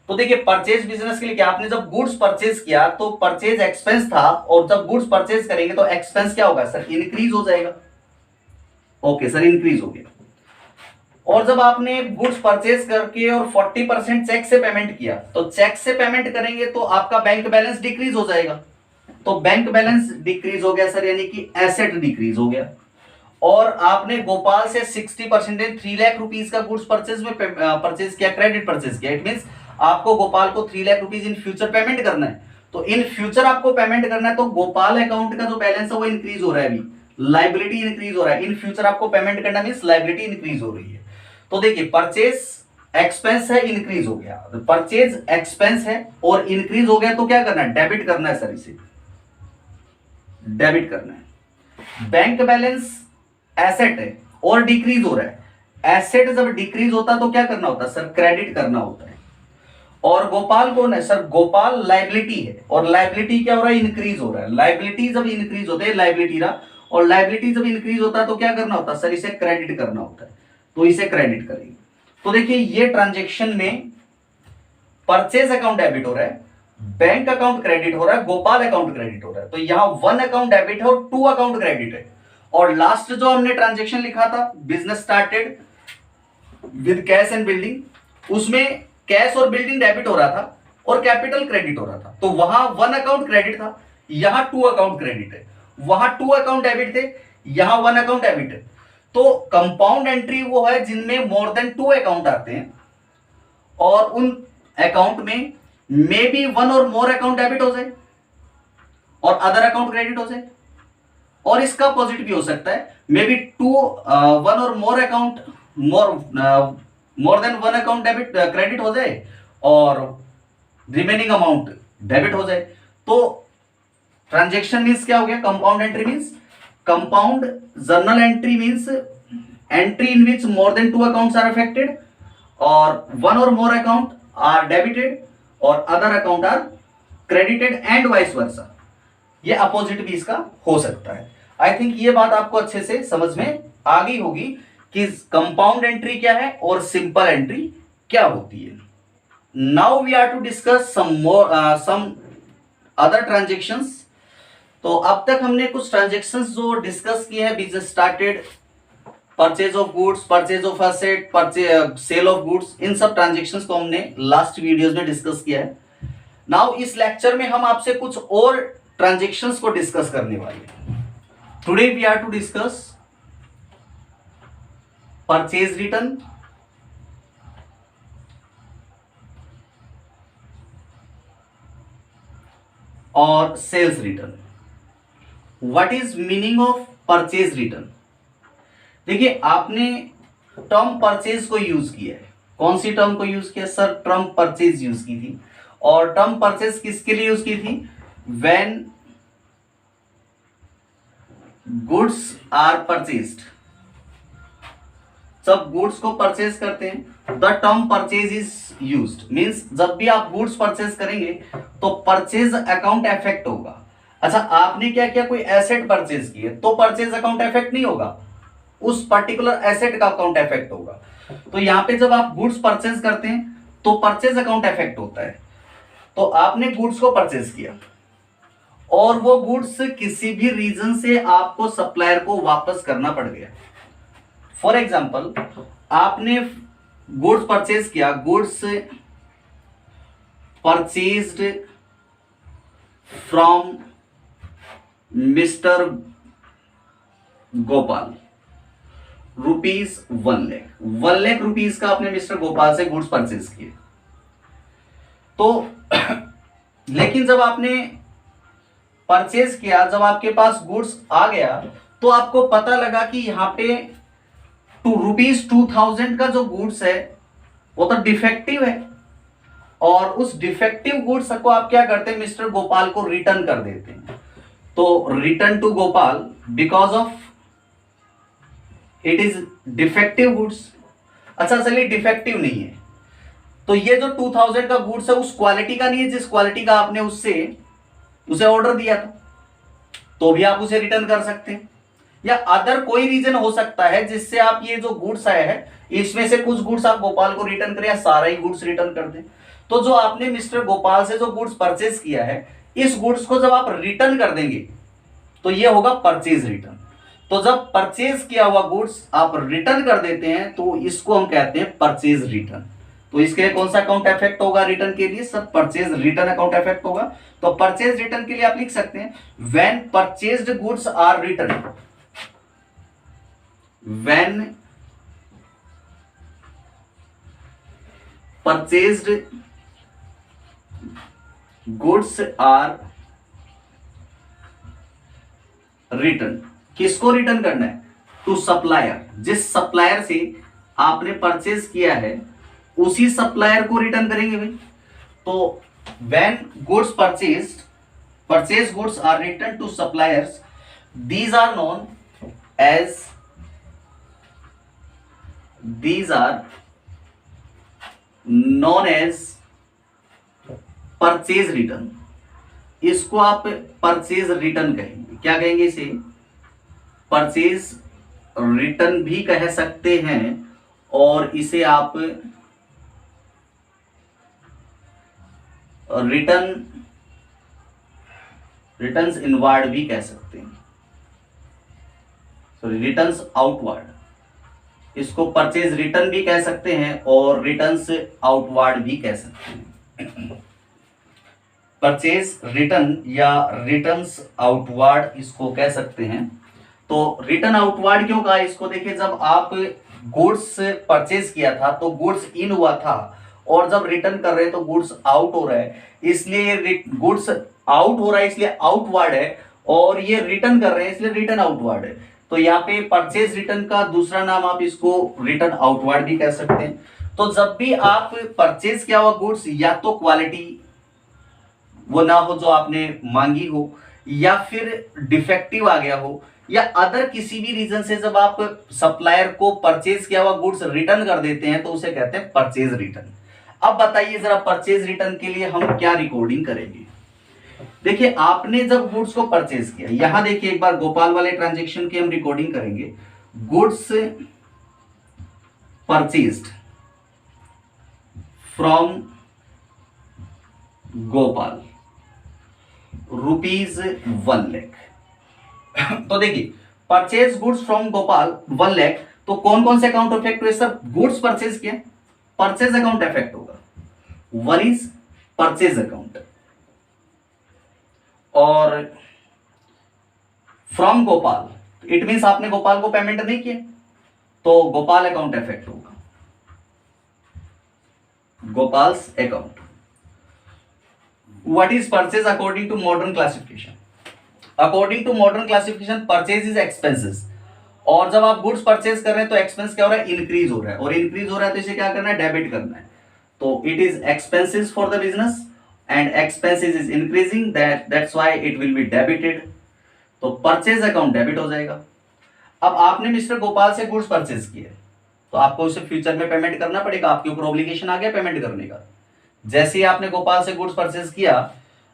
तो देखिए परचेज बिजनेस के लिए क्या, आपने जब गुड्स परचेज किया तो परचेज एक्सपेंस था, और जब गुड्स परचेज करेंगे तो एक्सपेंस क्या होगा सर, इंक्रीज हो जाएगा। ओके सर, इंक्रीज हो गया। और जब आपने गुड्स परचेज करके और 40% चेक से पेमेंट किया, तो चेक से पेमेंट करेंगे तो आपका बैंक बैलेंस डिक्रीज हो जाएगा। तो बैंक बैलेंस डिक्रीज हो गया सर, यानी कि एसेट डिक्रीज हो गया। और आपने गोपाल से 60% 3 लाख रुपीज का गुड्स परचेज में परचेज किया, क्रेडिट परचेज किया। इट मींस आपको गोपाल को 3 lakh rupees in future payment करना है। तो इन फ्यूचर आपको पेमेंट करना है, तो गोपाल अकाउंट का जो बैलेंस है वो इंक्रीज हो रहा है, अभी लायबिलिटी इंक्रीज हो रहा है। इन फ्यूचर आपको पेमेंट करना मींस लायबिलिटी इंक्रीज हो रही है। तो देखिए परचेज एक्सपेंस है, इंक्रीज हो गया, परचेज एक्सपेंस है और इंक्रीज हो गया, तो क्या करना है, डेबिट करना है सर, इसे डेबिट करना है। बैंक बैलेंस एसेट है और डिक्रीज हो रहा है, एसेट जब डिक्रीज होता है तो क्या करना होता है सर, क्रेडिट करना होता है। और गोपाल कौन है सर, गोपाल लायबिलिटी है, और लायबिलिटी क्या हो रहा है, इंक्रीज हो रहा है। लायबिलिटी जब इंक्रीज होते हैं, लायबिलिटी रहा, और लायबिलिटी जब इंक्रीज होता है तो क्या करना होता है सर, इसे क्रेडिट करना होता है, तो इसे क्रेडिट करेंगे। तो देखिए ये ट्रांजेक्शन में परचेज अकाउंट डेबिट हो रहा है, बैंक अकाउंट क्रेडिट हो रहा है, गोपाल अकाउंट क्रेडिट हो रहा है। तो यहां 1 अकाउंट डेबिट है और 2 अकाउंट क्रेडिट है। और लास्ट जो हमने ट्रांजेक्शन लिखा था, business started with cash and building, उसमें कैश और बिल्डिंग डेबिट हो रहा था और कैपिटल क्रेडिट हो रहा था। तो वहां 1 अकाउंट क्रेडिट था, यहां 2 अकाउंट क्रेडिट है। वहां 2 अकाउंट डेबिट थे, यहां 1 अकाउंट डेबिट है। तो कंपाउंड एंट्री वो है जिनमें मोर देन 2 अकाउंट आते हैं, और उन अकाउंट में मे बी 1 और मोर अकाउंट डेबिट हो जाए और अदर अकाउंट क्रेडिट हो जाए। और इसका पॉजिटिव भी हो सकता है, मे बी 1 और more account more than 1 account debit credit हो जाए और रिमेनिंग अमाउंट डेबिट हो जाए। तो ट्रांजेक्शन मीन्स क्या हो गया, compound entry means, compound journal entry means entry in which more than 2 accounts are affected और 1 और मोर अकाउंट आर डेबिटेड और other account are credited and vice versa. ये अपोजिट भी इसका हो सकता है। आई थिंक ये बात आपको अच्छे से समझ में आ गई होगी कि कंपाउंड एंट्री क्या है और सिंपल एंट्री क्या होती है। Now we are to discuss some other transactions. तो अब तक हमने कुछ ट्रांजेक्शंस जो डिस्कस किए हैं, business started, purchase of goods, purchase of asset, sale of goods, इन सब ट्रांजेक्शंस को हमने लास्ट वीडियोस में डिस्कस किया है। नाउ इस लेक्चर में हम आपसे कुछ और ट्रांजेक्शंस को डिस्कस करने वाले हैं। Today we are to discuss purchase return, और sales return. What is meaning of purchase return? देखिए आपने टर्म परचेज को यूज किया है। कौन सी टर्म को यूज किया सर? टर्म परचेज यूज की थी। और टर्म परचेज किसके लिए यूज की थी? व्हेन गुड्स आर परचेज्ड, जब गुड्स को परचेज करते हैं the term purchase is used. Means जब भी आप गुड्स परचेज करेंगे तो परचेज अकाउंट इफेक्ट होगा। अच्छा आपने क्या किया, कोई एसेट परचेज की है तो परचेज अकाउंट इफेक्ट नहीं होगा, उस पर्टिकुलर एसेट का अकाउंट इफेक्ट होगा। तो यहां पे जब आप गुड्स परचेज करते हैं तो परचेज अकाउंट इफेक्ट होता है। तो आपने गुड्स को परचेज किया और वो गुड्स किसी भी रीजन से आपको सप्लायर को वापस करना पड़ गया। फॉर एग्जाम्पल आपने गुड्स परचेज किया, goods purchased from mister Gopal, rupees 1 lakh rupees का आपने मिस्टर गोपाल से गुड्स परचेज किए। तो लेकिन जब आपने परचेज किया, जब आपके पास गुड्स आ गया तो आपको पता लगा कि यहां पे ₹2000 का जो गुड्स है वो तो डिफेक्टिव है। और उस डिफेक्टिव गुड्स को आप क्या करते हैं, मिस्टर गोपाल को रिटर्न कर देते हैं। तो return to Gopal because of it is defective goods. अच्छा चलिए डिफेक्टिव नहीं है, तो ये जो 2000 का गुड्स है उस क्वालिटी का नहीं है जिस क्वालिटी का आपने उसे ऑर्डर दिया था, तो भी आप उसे रिटर्न कर सकते हैं। या अदर कोई रीजन हो सकता है जिससे आप ये जो गुड्स आया है इसमें से कुछ गुड्स आप गोपाल को रिटर्न करें या सारा ही गुड्स रिटर्न कर दें। तो जो आपने मिस्टर गोपाल से जो गुड्स परचेज किया है, इस गुड्स को जब आप रिटर्न कर देंगे तो ये होगा परचेज रिटर्न। तो जब परचेज किया हुआ गुड्स आप रिटर्न कर देते हैं तो इसको हम कहते हैं परचेज रिटर्न। तो इसके लिए कौन सा अकाउंट इफेक्ट होगा रिटर्न के लिए, sir purchase return account effect होगा। तो परचेज रिटर्न के लिए आप लिख सकते हैं when purchased goods are return, when purchased goods are return. किसको रिटर्न करना है, टू सप्लायर। जिस सप्लायर से आपने परचेज किया है उसी सप्लायर को रिटर्न करेंगे भाई। तो when goods purchase goods are return to suppliers, these are known as purchase return. इसको आप परचेज रिटर्न कहेंगे। क्या कहेंगे इसे, परचेज रिटर्न भी कह सकते हैं और इसे आप रिटर्न्स इनवर्ड भी कह सकते हैं, सॉरी रिटर्न्स आउटवर्ड। इसको परचेज रिटर्न भी कह सकते हैं और रिटर्न्स आउटवर्ड भी कह सकते हैं। परचेज रिटर्न या रिटर्न्स आउटवर्ड इसको कह सकते हैं। तो रिटर्न आउटवर्ड क्यों कहा इसको, देखिए जब आप गुड्स परचेज किया था तो गुड्स इन हुआ था और जब रिटर्न कर रहे हैं तो गुड्स आउट हो रहा है, इसलिए गुड्स आउट हो रहा है इसलिए आउटवर्ड है, और ये रिटर्न कर रहे हैं इसलिए रिटर्न आउटवर्ड है। तो यहाँ पे परचेज रिटर्न का दूसरा नाम आप इसको रिटर्न आउटवर्ड भी कह सकते हैं। तो जब भी आप परचेज किया हुआ गुड्स या तो क्वालिटी वो ना हो जो आपने मांगी हो, या फिर डिफेक्टिव आ गया हो, या अदर किसी भी रीजन से जब आप सप्लायर को परचेज किया हुआ गुड्स रिटर्न कर देते हैं तो उसे कहते हैं परचेज रिटर्न। अब बताइए जरा परचेज रिटर्न के लिए हम क्या रिकॉर्डिंग करेंगे। देखिए आपने जब गुड्स को परचेज किया, यहां देखिए एक बार गोपाल वाले ट्रांजेक्शन की हम रिकॉर्डिंग करेंगे। Goods purchased from Gopal ₹1 lakh. तो देखिए purchase goods from Gopal 1 lakh, तो कौन कौन से अकाउंट इफेक्ट हुए सर, गुड्स परचेज किए परचेज अकाउंट इफेक्ट होगा, वन इज परचेज अकाउंट, और फ्रॉम गोपाल इट मींस आपने गोपाल को पेमेंट नहीं किया तो गोपाल अकाउंट इफेक्ट होगा, गोपाल्स account. What is purchase according to modern classification? According to modern classification, purchase is expenses। और जब आप गुड्स परचेज कर रहे हैं तो एक्सपेंस क्या हो रहा है, इंक्रीज हो रहा है, और इंक्रीज हो रहा है तो इसे क्या करना है, डेबिट करना है। तो it is expenses for the business and expenses is increasing, that's why it will be debited. तो परचेज अकाउंट डेबिट हो जाएगा। अब आपने मिस्टर गोपाल से गुड्स परचेज किए तो आपको उसे फ्यूचर में पेमेंट करना पड़ेगा, आपके ऊपर ऑब्लिगेशन आ गया पेमेंट करने का। जैसे ही आपने गोपाल से गुड्स परचेज किया,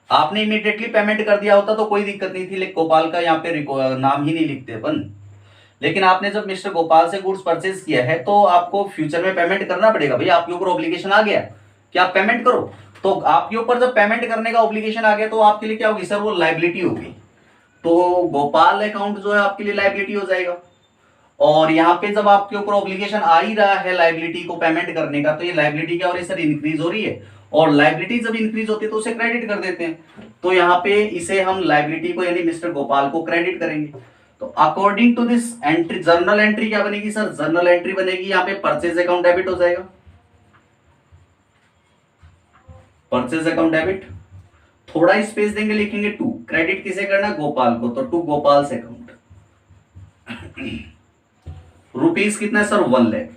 आपने इमीडिएटली पेमेंट कर दिया होता तो कोई दिक्कत नहीं थी, लेकिन गोपाल का यहाँ पे नाम ही नहीं लिखते अपन। लेकिन आपने जब मिस्टर गोपाल से गुड्स परचेज किया है तो आपको फ्यूचर में पेमेंट करना पड़ेगा। भाई आपके ऊपर ऑब्लिगेशन आ गया कि आप पेमेंट करो, तो आपके ऊपर जब पेमेंट करने का ऑब्लिगेशन आ गया तो आपके लिए क्या होगी सर, वो लाइबिलिटी होगी। तो गोपाल अकाउंट जो है आपके लिए लाइबिलिटी हो जाएगा। और यहाँ पे जब आपके ऊपर ऑब्लिगेशन आ ही रहा है लाइबिलिटी को पेमेंट करने का, तो ये लाइबिलिटी क्या हो रही है सर, इंक्रीज हो रही है, और लाइबिलिटी जब इंक्रीज होती है तो उसे क्रेडिट कर देते हैं। तो यहाँ पे इसे हम लाइबिलिटी को यानी मिस्टर गोपाल को क्रेडिट करेंगे। तो according to this entry, journal entry क्या बनेगी सर, जर्नल एंट्री बनेगी यहाँ पे परचेज अकाउंट डेबिट हो जाएगा, परचेज अकाउंट डेबिट। थोड़ा स्पेस देंगे, लिखेंगे टू, क्रेडिट किसे करना है, गोपाल को, तो टू गोपाल से अकाउंट। रुपीस कितना है सर, 1 लाख।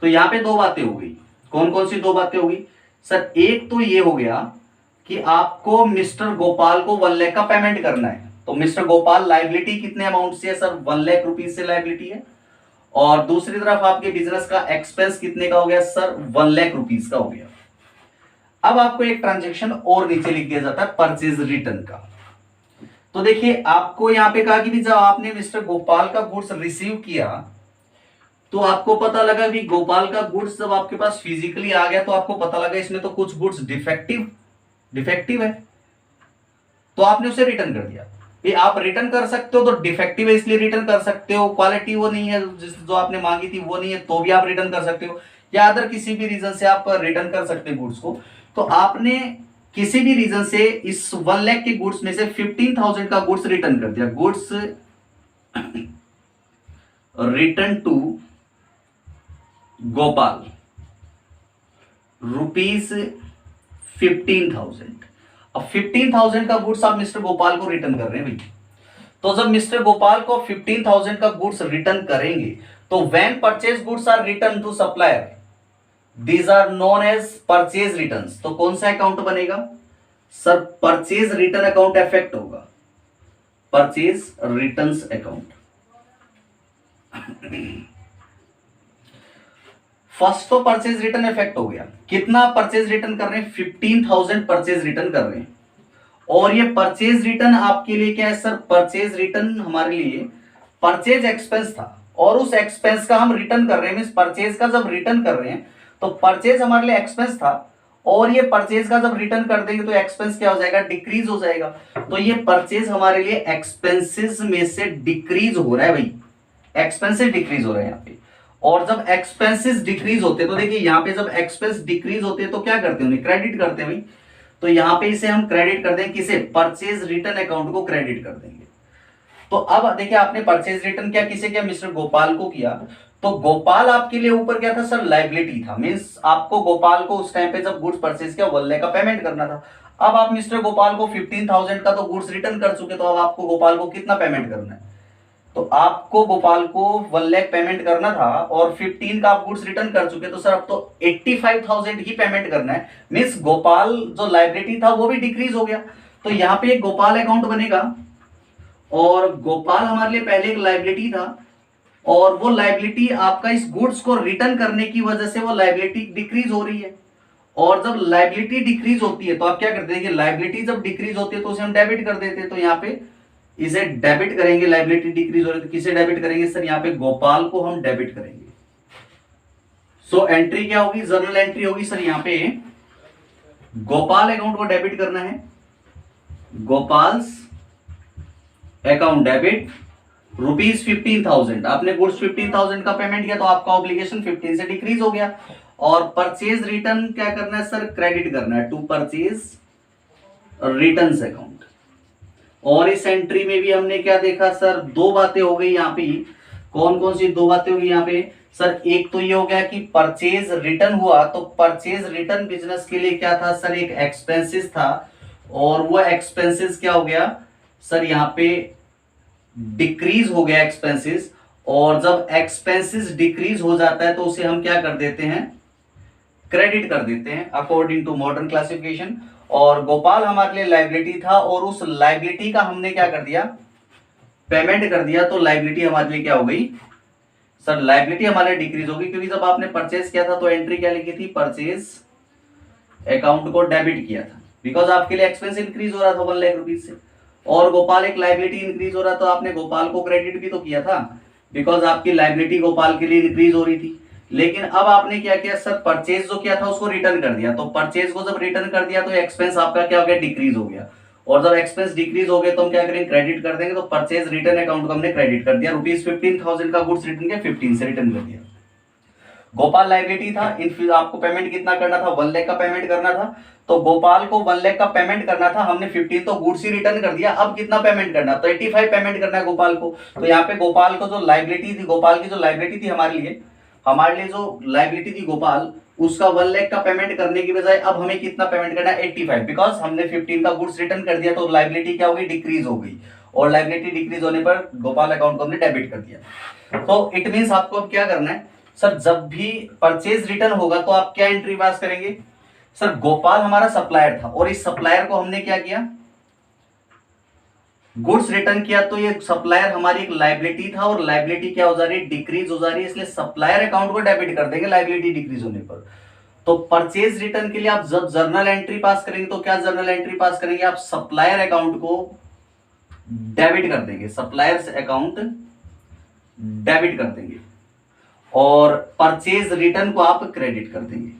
तो यहाँ पे दो बातें हो गई, कौन कौन सी दो बातें होगी, सर एक तो ये हो गया कि आपको मिस्टर गोपाल को 1 लाख का पेमेंट करना है, तो मिस्टर गोपाल लाइबिलिटी कितने अमाउंट से है सर, 1 लाख रुपीज से लाइबिलिटी है। और दूसरी तरफ आपके बिजनेस का एक्सपेंस कितने का हो गया सर, 1 लाख रुपीज का हो गया। अब आपको एक ट्रांजेक्शन और नीचे लिख दिया जाता है परचेज रिटर्न का। तो देखिए आपको यहां पे कहा कि भी जब आपने मिस्टर गोपाल का गुड्स रिसीव किया तो आपको पता लगा भी गोपाल का गुड्स जब आपके पास फिजिकली आ गया तो आपको पता लगा इसमें तो कुछ गुड्स डिफेक्टिव है, तो आपने उसे रिटर्न कर दिया। ये आप रिटर्न कर सकते हो, तो डिफेक्टिव है इसलिए रिटर्न कर सकते हो, क्वालिटी वो नहीं है जो आपने मांगी थी वो नहीं है तो भी आप रिटर्न कर सकते हो, या अदर किसी भी रीजन से आप रिटर्न कर सकते हैं गुड्स को। तो आपने किसी भी रीजन से इस 1 लाख के गुड्स में से 15,000 का गुड्स रिटर्न कर दिया। Goods return to Gopal ₹15,000। अब 15,000 का गुड्स आप मिस्टर गोपाल को रिटर्न कर रहे हैं भाई। तो जब मिस्टर गोपाल को 15,000 का गुड्स रिटर्न करेंगे तो when purchase goods are return to supplier these are known as purchase returns. तो कौन सा अकाउंट बनेगा sir, purchase return account effect होगा, परचेज रिटर्न्स अकाउंट। फर्स्ट तो परचेज रिटर्न इफेक्ट हो गया, कितना परचेज रिटर्न कर रहे हैं, 15,000 परचेज रिटर्न कर रहे हैं। और ये परचेज रिटर्न आपके लिए क्या है सर, परचेज रिटर्न हमारे लिए परचेज एक्सपेंस था और उस एक्सपेंस का हम रिटर्न कर रहे हैं। मींस परचेज का जब रिटर्न कर रहे हैं तो परचेज हमारे लिए एक्सपेंस था और ये परचेज का जब रिटर्न कर देंगे तो एक्सपेंस क्या हो जाएगा, डिक्रीज हो जाएगा। तो ये परचेज हमारे लिए एक्सपेंसेस में से डिक्रीज हो रहा है भाई, एक्सपेंसेस डिक्रीज हो रहे हैं यहाँ पे। और जब एक्सपेंसेस डिक्रीज होते हैं तो देखिए यहाँ पे जब एक्सपेंस डिक्रीज होते हैं तो क्या करते हैं, क्रेडिट करते हैं भाई। तो यहाँ पे इसे हम क्रेडिट कर देंगे, किसे, परचेज रिटर्न अकाउंट को क्रेडिट कर देंगे। तो अब देखिए आपने परचेज रिटर्न क्या किसे किया, मिस्टर गोपाल को किया। तो गोपाल आपके लिए ऊपर क्या था सर, लाइबिलिटी था। मींस आपको गोपाल को उस टाइम पे जब गुड्स परचेज किया 1 लाख का पेमेंट करना था। अब आप मिस्टर गोपाल को 15,000 का तो गुड्स रिटर्न कर चुके, तो अब आपको गोपाल को कितना पेमेंट करना है, तो आपको गोपाल को 1 लाख पेमेंट करना था और 15 का आप गुड्स रिटर्न कर चुके, तो सर अब तो 85,000 ही पेमेंट करना है। मींस गोपाल जो लाइबिलिटी था वो भी डिक्रीज हो गया। तो यहाँ पे एक गोपाल अकाउंट बनेगा और गोपाल हमारे लिए पहले एक लाइबिलिटी था और वो लाइबिलिटी आपका इस गुड्स को रिटर्न करने की वजह से वो लाइबिलिटी डिक्रीज हो रही है। और जब लाइबिलिटी डिक्रीज होती है तो आप क्या करते हैं कि लाइबिलिटी जब डिक्रीज होती है तो उसे हम डेबिट कर देते हैं। तो यहाँ पे इसे डेबिट करेंगे, लाइबिलिटी डिक्रीज हो रही है तो किसे डेबिट करेंगे सर, यहाँ पे गोपाल को हम डेबिट करेंगे। सो एंट्री क्या होगी, जर्नल एंट्री होगी सर, यहाँ पे गोपाल अकाउंट को डेबिट करना है, गोपाल्स अकाउंट डेबिट ₹15,000। आपने गुड्स 15,000 का पेमेंट किया तो आपका ऑब्लिगेशन 15 से डिक्रीज हो गया। और परचेज रिटर्न क्या करना है सर, क्रेडिट करना है टू परचेज रिटर्न्स अकाउंट। और इस एंट्री में भी हमने क्या देखा सर, दो बातें हो गई यहाँ पे। कौन कौन सी दो बातें होगी यहाँ पे सर, एक तो ये हो गया कि परचेज रिटर्न हुआ, तो परचेज रिटर्न बिजनेस के लिए क्या था सर, एक एक्सपेंसेस था और वो एक्सपेंसेस क्या हो गया सर, यहाँ पे डिक्रीज हो गया एक्सपेंसेस। और जब एक्सपेंसेस डिक्रीज हो जाता है तो उसे हम क्या कर देते हैं, क्रेडिट कर देते हैं अकॉर्डिंग टू मॉडर्न क्लासिफिकेशन। और गोपाल हमारे लिए लाइबिलिटी था और उस लाइबिलिटी का हमने क्या कर दिया, पेमेंट कर दिया। तो लाइबिलिटी हमारे लिए क्या हो गई सर, लाइबिलिटी हमारे लिए डिक्रीज होगी क्योंकि जब आपने परचेज किया था तो एंट्री क्या लिखी थी, परचेज अकाउंट को डेबिट किया था बिकॉज आपके लिए एक्सपेंस इंक्रीज हो रहा था 1 लाख रुपीज से। और गोपाल एक लाइबिलिटी इंक्रीज हो रहा तो आपने गोपाल को क्रेडिट भी तो किया था बिकॉज आपकी लाइबिलिटी गोपाल के लिए इंक्रीज हो रही थी। लेकिन अब आपने क्या किया सर, परचेज जो किया था उसको रिटर्न कर दिया। तो परचेज को जब रिटर्न कर दिया तो एक्सपेंस आपका क्या हो गया, डिक्रीज हो गया। और जब एक्सपेंस डिक्रीज हो गए तो हम क्या करेंगे, क्रेडिट कर देंगे। तो परचेज रिटर्न अकाउंट को हमने क्रेडिट कर दिया, ₹15,000 का गुड्स रिटर्न किया, 15 से रिटर्न कर दिया। गोपाल लाइबिलिटी था, इन आपको पेमेंट कितना करना था, 1 लाख का पेमेंट करना था। तो गोपाल को 1 लाख का पेमेंट करना था, हमने 15 तो गुड्स ही रिटर्न कर दिया। अब कितना पेमेंट करना, तो 85 पेमेंट करना है गोपाल को। तो यहाँ पे गोपाल को जो लाइबिलिटी थी, गोपाल की जो लाइबिलिटी थी हमारे लिए जो लाइबिलिटी थी गोपाल, उसका 1 लाख का पेमेंट करने की बजाय अब हमें कितना पेमेंट करना है, 85। बिकॉज हमने 15 का गुड्स रिटर्न कर दिया तो लाइबिलिटी क्या हो गई, डिक्रीज हो गई। और लाइबिलिटी डिक्रीज होने पर गोपाल अकाउंट को हमने डेबिट कर दिया। तो इट मींस आपको अब क्या करना है सर, जब भी परचेज रिटर्न होगा तो आप क्या एंट्री पास करेंगे सर गोपाल हमारा सप्लायर था और इस सप्लायर को हमने क्या किया, गुड्स रिटर्न किया, तो ये सप्लायर हमारी एक लाइबिलिटी था और लाइबिलिटी क्या हो जा रही है, डिक्रीज हो जा रही है, इसलिए सप्लायर अकाउंट को डेबिट कर देंगे लाइबिलिटी डिक्रीज होने पर। तो परचेज रिटर्न के लिए आप जब जर्नल एंट्री पास करेंगे तो क्या जर्नल एंट्री पास करेंगे, आप सप्लायर अकाउंट को डेबिट कर देंगे, सप्लायर्स अकाउंट डेबिट कर देंगे और परचेज रिटर्न को आप क्रेडिट कर देंगे,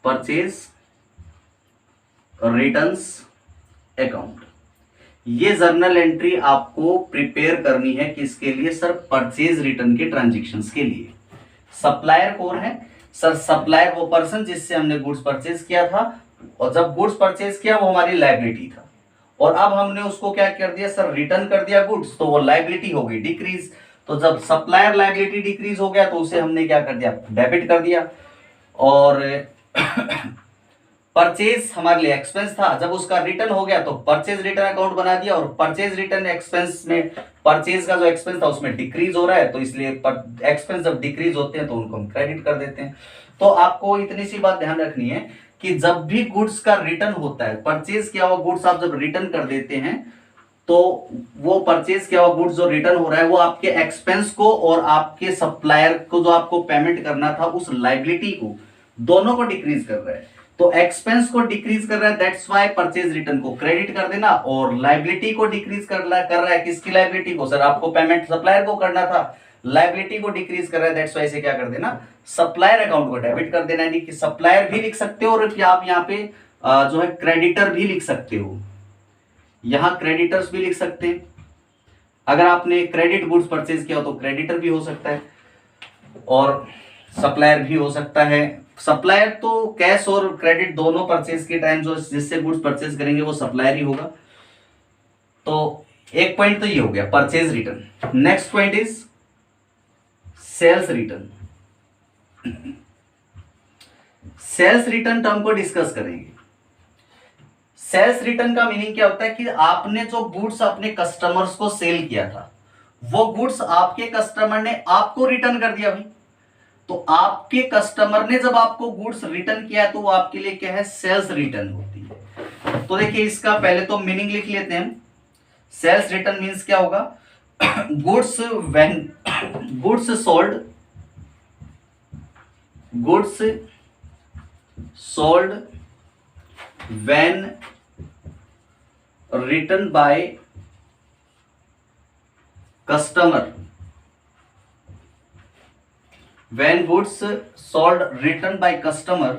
परचेज रिटर्न्स अकाउंट। ये जर्नल एंट्री आपको प्रिपेयर करनी है किसके लिए सर, परचेज रिटर्न के ट्रांजैक्शंस के लिए। सप्लायर कौन है सर, सप्लायर वो पर्सन जिससे हमने गुड्स परचेज किया था और जब गुड्स परचेज किया वो हमारी लायबिलिटी था और अब हमने उसको क्या कर दिया सर, रिटर्न कर दिया गुड्स, तो वो लायबिलिटी हो गई डिक्रीज। तो जब सप्लायर लायबिलिटी डिक्रीज हो गया तो उसे हमने क्या कर दिया, डेबिट कर दिया। और परचेज हमारे लिए एक्सपेंस था, जब उसका रिटर्न हो गया तो परचेज रिटर्न अकाउंट बना दिया और परचेज रिटर्न एक्सपेंस में परचेज का जो एक्सपेंस था उसमें डिक्रीज हो रहा है, तो इसलिए एक्सपेंस जब डिक्रीज होते हैं तो उनको हम क्रेडिट कर देते हैं। तो आपको इतनी सी बात ध्यान रखनी है कि जब भी गुड्स का रिटर्न होता है, परचेज किया हुआ गुड्स आप जब रिटर्न कर देते हैं तो वो परचेज किया हुआ गुड्स जो रिटर्न हो रहा है वो आपके एक्सपेंस को और आपके सप्लायर को जो आपको पेमेंट करना था उस लायबिलिटी को, दोनों को डिक्रीज कर रहा है। तो एक्सपेंस को डिक्रीज कर रहा है, दैट्स व्हाई परचेज रिटर्न को क्रेडिट कर देना, और लायबिलिटी को डिक्रीज कर रहा है, किसकी लायबिलिटी को सर, आपको पेमेंट सप्लायर को करना था, लायबिलिटी को डिक्रीज कर रहा है, दैट्स व्हाई से क्या कर देना, सप्लायर अकाउंट को डेबिट कर देना। यानी कि सप्लायर भी लिख सकते हो और आप यहाँ पे जो है क्रेडिटर भी लिख सकते हो, यहां क्रेडिटर्स भी लिख सकते हैं। अगर आपने क्रेडिट गुड्स परचेज किया हो तो क्रेडिटर भी हो सकता है और सप्लायर भी हो सकता है। सप्लायर तो कैश और क्रेडिट दोनों परचेज के टाइम जो जिससे गुड्स परचेज करेंगे वो सप्लायर ही होगा। तो एक पॉइंट तो ये हो गया purchase return. Next point is sales return. Sales return term को डिस्कस करेंगे। सेल्स रिटर्न का मीनिंग क्या होता है कि आपने जो गुड्स अपने कस्टमर्स को सेल किया था वो गुड्स आपके कस्टमर ने आपको रिटर्न कर दिया भाई। तो आपके कस्टमर ने जब आपको गुड्स रिटर्न किया तो वो आपके लिए क्या है, सेल्स रिटर्न होती है। तो देखिए इसका पहले तो मीनिंग लिख लेते हैं। सेल्स रिटर्न मींस क्या होगा, goods when goods sold when return by customer, when goods sold returned by customer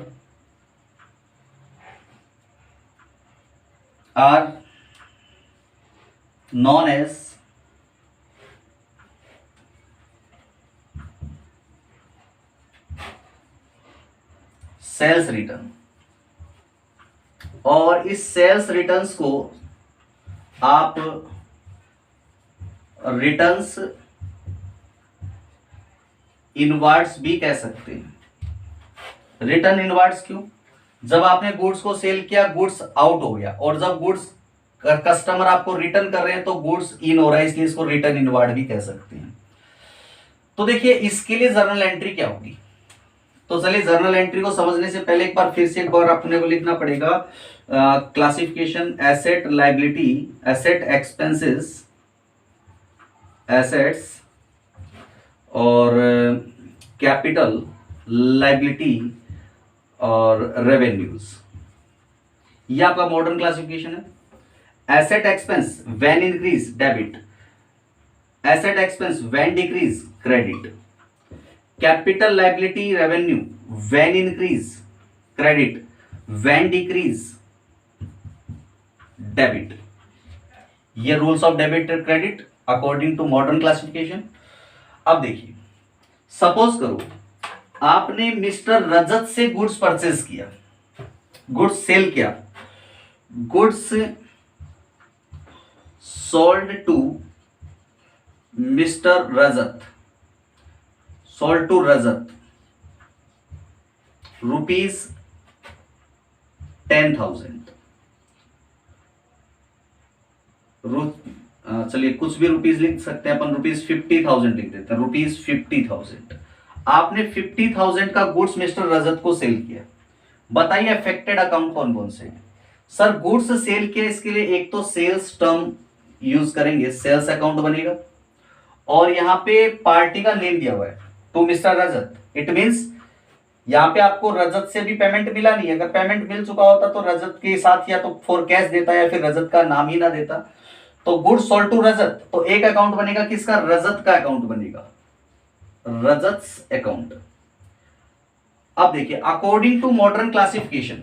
are known as sales return. और इस सेल्स रिटर्न्स को आप रिटर्न्स इनवर्ड्स भी कह सकते हैं। रिटर्न इनवर्ड्स क्यों, जब आपने गुड्स को सेल किया गुड्स आउट हो गया और जब गुड्स कस्टमर आपको रिटर्न कर रहे हैं तो गुड्स इन हो रहा है, इसलिए इसको रिटर्न इनवर्ड भी कह सकते हैं। तो देखिए इसके लिए जर्नल एंट्री क्या होगी, तो चलिए जर्नल एंट्री को समझने से पहले एक बार फिर से एक बार अपने को लिखना पड़ेगा classification asset liability, asset expenses, assets और कैपिटल लायबिलिटी और रेवेन्यूज। ये आपका मॉडर्न क्लासिफिकेशन है। Asset expense when increase debit, asset expense when decrease credit, capital liability revenue when increase credit, when decrease debit. ये रूल्स ऑफ डेबिट और credit according to modern classification. अब देखिए suppose करो आपने mister Rajat से goods purchase किया, goods sale किया, goods sold to mister Rajat, sold to Rajat rupees 10,000। चलिए कुछ भी रुपीज लिख सकते हैं अपन, रुपीज 50,000 लिख देते हैं, रुपीज 50,000। आपने 50,000 का गुड्स मिस्टर रजत को सेल किया, बताइए अफेक्टेड अकाउंट कौन कौन से हैं। सर गुड्स सेल के इसके लिए एक तो सेल्स टर्म यूज करेंगे, सेल्स अकाउंट बनेगा, और यहाँ पे पार्टी का नेम दिया हुआ है to mister Rajat. It means यहाँ पे आपको रजत से भी पेमेंट मिला नहीं है, अगर पेमेंट मिल चुका होता तो रजत के साथ या तो फॉर कैश देता या फिर रजत का नाम ही ना देता। तो गुड्स सोल्ड टू रजत, तो एक अकाउंट बनेगा किसका, रजत का अकाउंट बनेगा, रजत अकाउंट। अब देखिए according to modern classification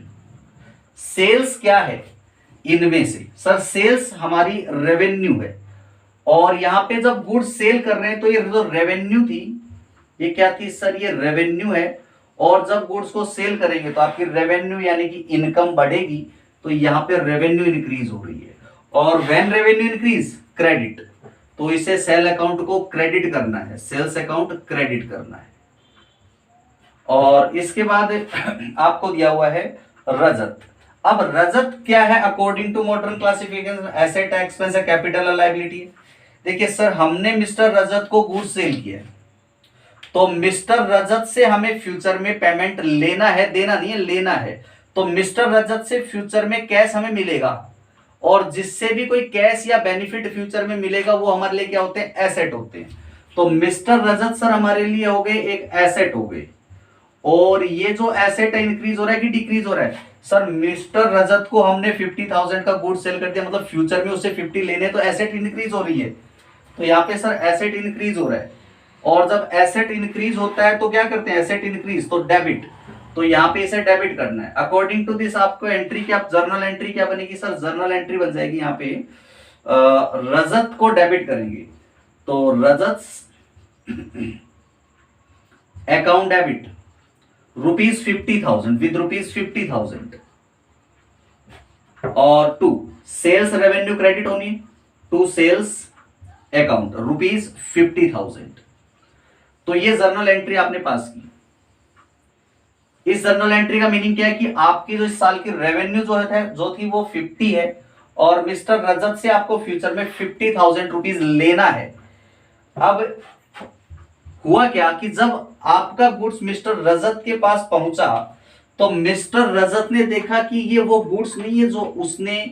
sales क्या है इनमें से। सर सेल्स हमारी रेवेन्यू है, और यहां पे जब गुड्स सेल कर रहे हैं तो ये जो रेवेन्यू थी ये क्या थी सर, ये रेवेन्यू है। और जब गुड्स को सेल करेंगे तो आपकी रेवेन्यू यानी कि इनकम बढ़ेगी, तो यहाँ पे रेवेन्यू इंक्रीज हो रही है। और व्हेन रेवेन्यू इंक्रीज क्रेडिट, तो इसे सेल अकाउंट को क्रेडिट करना है, सेल्स अकाउंट क्रेडिट करना है। और इसके बाद आपको दिया हुआ है रजत। अब रजत क्या है according to modern classification, asset है, एक्सपेंस है, कैपिटल है, लायबिलिटी है। देखिए सर हमने मिस्टर रजत को गुड्स सेल किया, तो मिस्टर रजत से हमें फ्यूचर में पेमेंट लेना है, देना नहीं है, लेना है। तो मिस्टर रजत से फ्यूचर में कैश हमें मिलेगा, और जिससे भी कोई कैश या बेनिफिट फ्यूचर में मिलेगा वो हमारे लिए क्या होते हैं, एसेट होते हैं। तो मिस्टर रजत सर हमारे लिए हो गए एक एसेट हो गए। और ये जो एसेट है इंक्रीज हो रहा है कि डिक्रीज हो रहा है, सर मिस्टर रजत को हमने 50,000 का गुड सेल कर दिया, मतलब फ्यूचर में उसे 50 लेने, तो एसेट इंक्रीज हो रही है। तो यहाँ पे सर एसेट इंक्रीज हो रहा है, और जब एसेट इंक्रीज होता है तो क्या करते हैं, एसेट इंक्रीज तो डेबिट, तो यहाँ पे इसे डेबिट करना है। अकॉर्डिंग टू दिस आपको एंट्री क्या, जर्नल एंट्री क्या बनेगी सर, जर्नल एंट्री बन जाएगी यहाँ पे रजत को डेबिट करेंगे, तो रजत अकाउंट डेबिट ₹50,000 विद ₹50,000, और टू सेल्स रेवेन्यू क्रेडिट होनी है टू सेल्स अकाउंट ₹50,000। तो ये जर्नल एंट्री आपने पास की। इस जर्नल एंट्री का मीनिंग क्या है कि आपकी जो इस साल की रेवेन्यू जो थी वो 50 है, और मिस्टर रजत से आपको फ्यूचर में ₹50,000 लेना है। अब हुआ क्या कि जब आपका गुड्स मिस्टर रजत के पास पहुंचा, तो मिस्टर रजत ने देखा कि ये वो गुड्स नहीं है जो उसने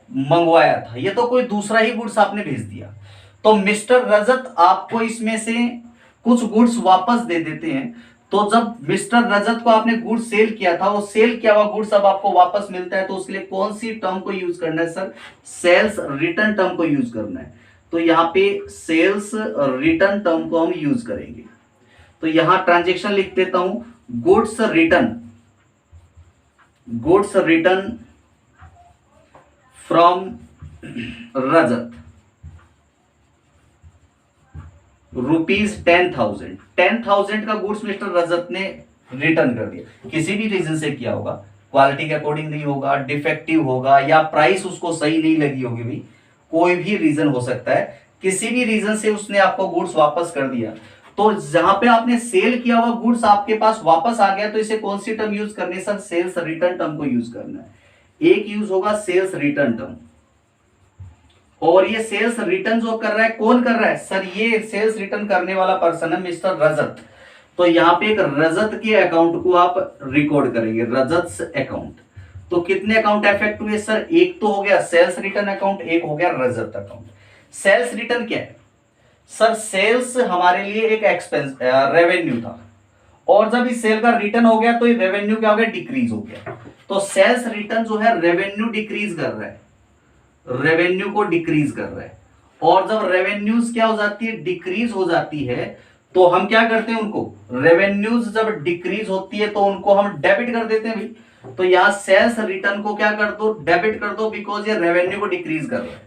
मंगवाया था, ये तो कोई दूसरा ही गुड्स आपने भेज दिया। तो मिस्टर रजत आपको इसमें से कुछ गुड्स वापस दे देते हैं। तो जब मिस्टर रजत को आपने गुड्स सेल किया था, वो सेल किया हुआ गुड्स अब आपको वापस मिलता है, तो उसके लिए कौन सी टर्म को यूज करना है सर, सेल्स रिटर्न टर्म को यूज करना है। तो यहाँ पे सेल्स रिटर्न टर्म को हम यूज करेंगे। तो यहां ट्रांजेक्शन लिख देता हूं, गुड्स रिटर्न फ्रॉम रजत ₹10,000। 10,000 का गुड्स मिस्टर रजत ने रिटर्न कर दिया, किसी भी रीजन से किया होगा, क्वालिटी के अकॉर्डिंग नहीं होगा, डिफेक्टिव होगा, या प्राइस उसको सही नहीं लगी होगी, भाई कोई भी रीजन हो सकता है, किसी भी रीजन से उसने आपको गुड्स वापस कर दिया। तो जहां पे आपने सेल किया हुआ गुड्स आपके पास वापस आ गया, तो इसे कौन सी टर्म यूज करनी है सर, सेल्स रिटर्न टर्म को यूज करना है। एक यूज होगा सेल्स रिटर्न टर्म, और ये सेल्स रिटर्न जो कर रहा है कौन कर रहा है सर, ये सेल्स रिटर्न करने वाला पर्सन है मिस्टर रजत। तो यहाँ पे एक रजत के अकाउंट को आप रिकॉर्ड करेंगे, रजत अकाउंट। तो कितने अकाउंट इफेक्ट हुए सर, एक तो हो गया सेल्स रिटर्न अकाउंट, एक हो गया रजत अकाउंट। सेल्स रिटर्न क्या है सर, सेल्स हमारे लिए एक एक्सपेंस रेवेन्यू था, और जब इस सेल का रिटर्न हो गया तो ये रेवेन्यू क्या हो गया, डिक्रीज हो गया। तो सेल्स रिटर्न जो है रेवेन्यू डिक्रीज कर रहा है, रेवेन्यू को डिक्रीज कर रहा है। और जब रेवेन्यूज क्या हो जाती है, डिक्रीज हो जाती है, तो हम क्या करते हैं, उनको रेवेन्यूज जब डिक्रीज होती है तो उनको हम डेबिट कर देते हैं भाई। तो यहां सेल्स रिटर्न को क्या कर दो, डेबिट कर दो, बिकॉज ये रेवेन्यू को डिक्रीज कर रहा है।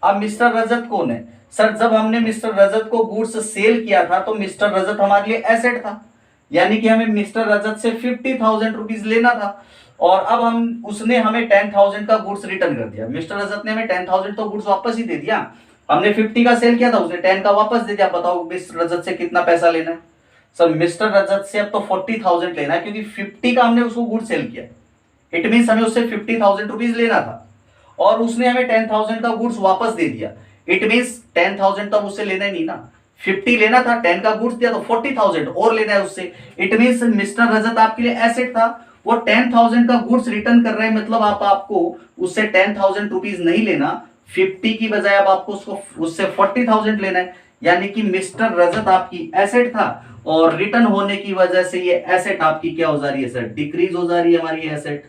अब मिस्टर रजत कौन है सर, जब हमने मिस्टर रजत को गुड्स सेल किया था तो मिस्टर रजत हमारे लिए एसेट था, यानी कि हमें मिस्टर रजत से ₹50,000 लेना था, और अब हम उसने हमें 10,000 का गुड्स रिटर्न कर दिया। मिस्टर रजत ने हमें 10,000 तो गुड्स वापस ही दे दिया, हमने 50 का सेल किया था, उसने 10 का वापस दे दिया। बताओ मिस्टर रजत से कितना पैसा लेना है सर, मिस्टर रजत से अब तो 40,000 लेना है, क्योंकि 50 का हमने उसको गुड्स सेल किया। इट मीन्स हमें उससे ₹50,000 लेना था, और उसने हमें 10,000 का गुड्स वापस दे दिया। इट मीन्स 10,000 तो उससे लेना ही नहीं ना, 50 लेना था, 10 का गुड्स दिया तो 40,000 और लेना है उससे। इट मीन्स मिस्टर रजत आपके लिए एसेट था, वो 10,000 का गुड्स रिटर्न कर रहे हैं, मतलब आपको उससे 10,000 रुपीज नहीं लेना, 50 की बजाय अब आपको उससे 40,000 लेना है। यानी कि मिस्टर रजत आपकी एसेट था और रिटर्न होने की वजह से ये एसेट आपकी क्या हो जा रही है सर, डिक्रीज हो जा रही है हमारी एसेट।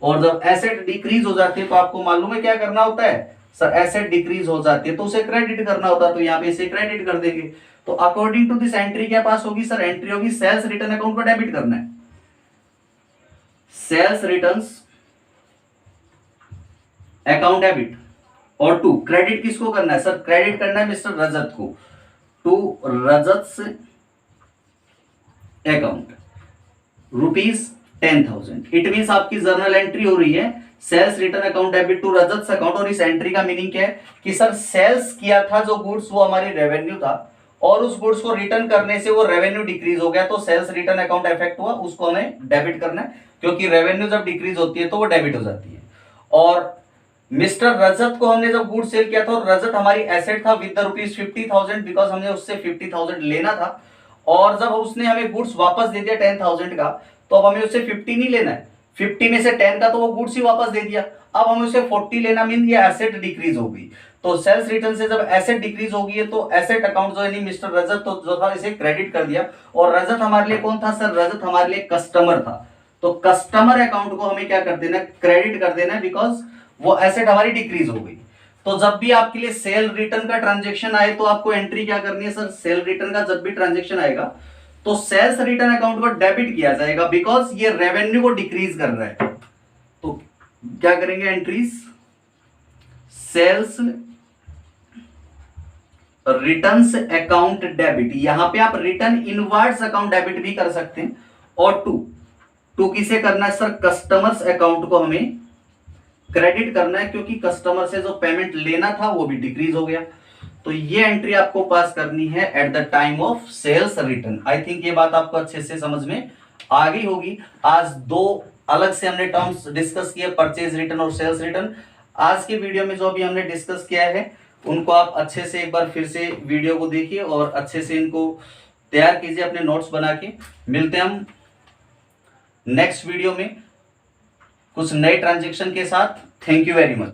और जब एसेट डिक्रीज हो जाती है तो आपको मालूम है क्या करना होता है सर, एसेट डिक्रीज हो जाती है तो उसे क्रेडिट करना होता है, तो यहाँ पे इसे क्रेडिट कर देंगे। तो अकॉर्डिंग टू दिस एंट्री क्या पास होगी सर, एंट्री होगी सेल्स रिटर्न अकाउंट को डेबिट करना है, सेल्स रिटर्न्स अकाउंट डेबिट। और टू क्रेडिट किसको करना है सर, क्रेडिट करना है मिस्टर रजत को, to Rajat account ₹10,000। It means आपकी जर्नल एंट्री हो रही है sales return account debit to Rajat account. और इस एंट्री का मीनिंग क्या है कि सर सेल्स किया था जो गुड्स वो हमारी रेवेन्यू था और उस गुड्स को रिटर्न करने से वो रेवेन्यू डिक्रीज हो गया, तो सेल्स रिटर्न अकाउंट इफेक्ट हुआ, उसको हमें डेबिट करना है, क्योंकि रेवेन्यू जब डिक्रीज होती है तो वो डेबिट हो जाती है। और मिस्टर रजत को हमने जब गुड्स सेल किया था और रजत हमारी एसेट था विद द ₹50,000, बिकॉज हमने उससे 50,000 लेना था, और जब उसने हमें गुड्स वापस दे दिया 10,000 का, तो अब हमें उससे 50 नहीं लेना है, 50 में से 10 का तो वो गुड्स ही वापस दे दिया, अब हमें उसे 40 लेना, मीन ये एसेट डिक्रीज हो गई। तो सेल्स रिटर्न से जब एसेट डिक्रीज हो गई है तो एसेट अकाउंट जो है मिस्टर रजत तो जो था इसे क्रेडिट कर दिया। और रजत हमारे लिए कौन था सर, रजत हमारे लिए कस्टमर था, तो कस्टमर अकाउंट को हमें क्या कर देना, क्रेडिट कर देना, बिकॉज वो एसेट हमारी डिक्रीज हो गई। तो जब भी आपके लिए सेल रिटर्न का ट्रांजेक्शन आए तो आपको एंट्री क्या करनी है सर, सेल रिटर्न का जब भी ट्रांजेक्शन आएगा तो सेल्स रिटर्न अकाउंट को डेबिट किया जाएगा, बिकॉज ये रेवेन्यू को डिक्रीज कर रहा है। तो क्या करेंगे, entries sales returns account debit, यहां पे आप रिटर्न इनवर्ड्स अकाउंट डेबिट भी कर सकते हैं। और टू किसे करना है सर, कस्टमर्स अकाउंट को हमें क्रेडिट करना है, क्योंकि कस्टमर से जो पेमेंट लेना था वो भी डिक्रीज हो गया। तो ये एंट्री आपको पास करनी है at the time of sales return. I think ये बात आपको अच्छे से समझ में आ गई होगी। आज दो अलग से हमने टर्म्स डिस्कस किए, परचेज रिटर्न और सेल्स रिटर्न। आज के वीडियो में जो भी हमने डिस्कस किया है उनको आप अच्छे से एक बार फिर से वीडियो को देखिए और अच्छे से इनको तैयार कीजिए अपने नोट्स बना के। मिलते हैं हम नेक्स्ट वीडियो में कुछ नए ट्रांजेक्शन के साथ। Thank you very much.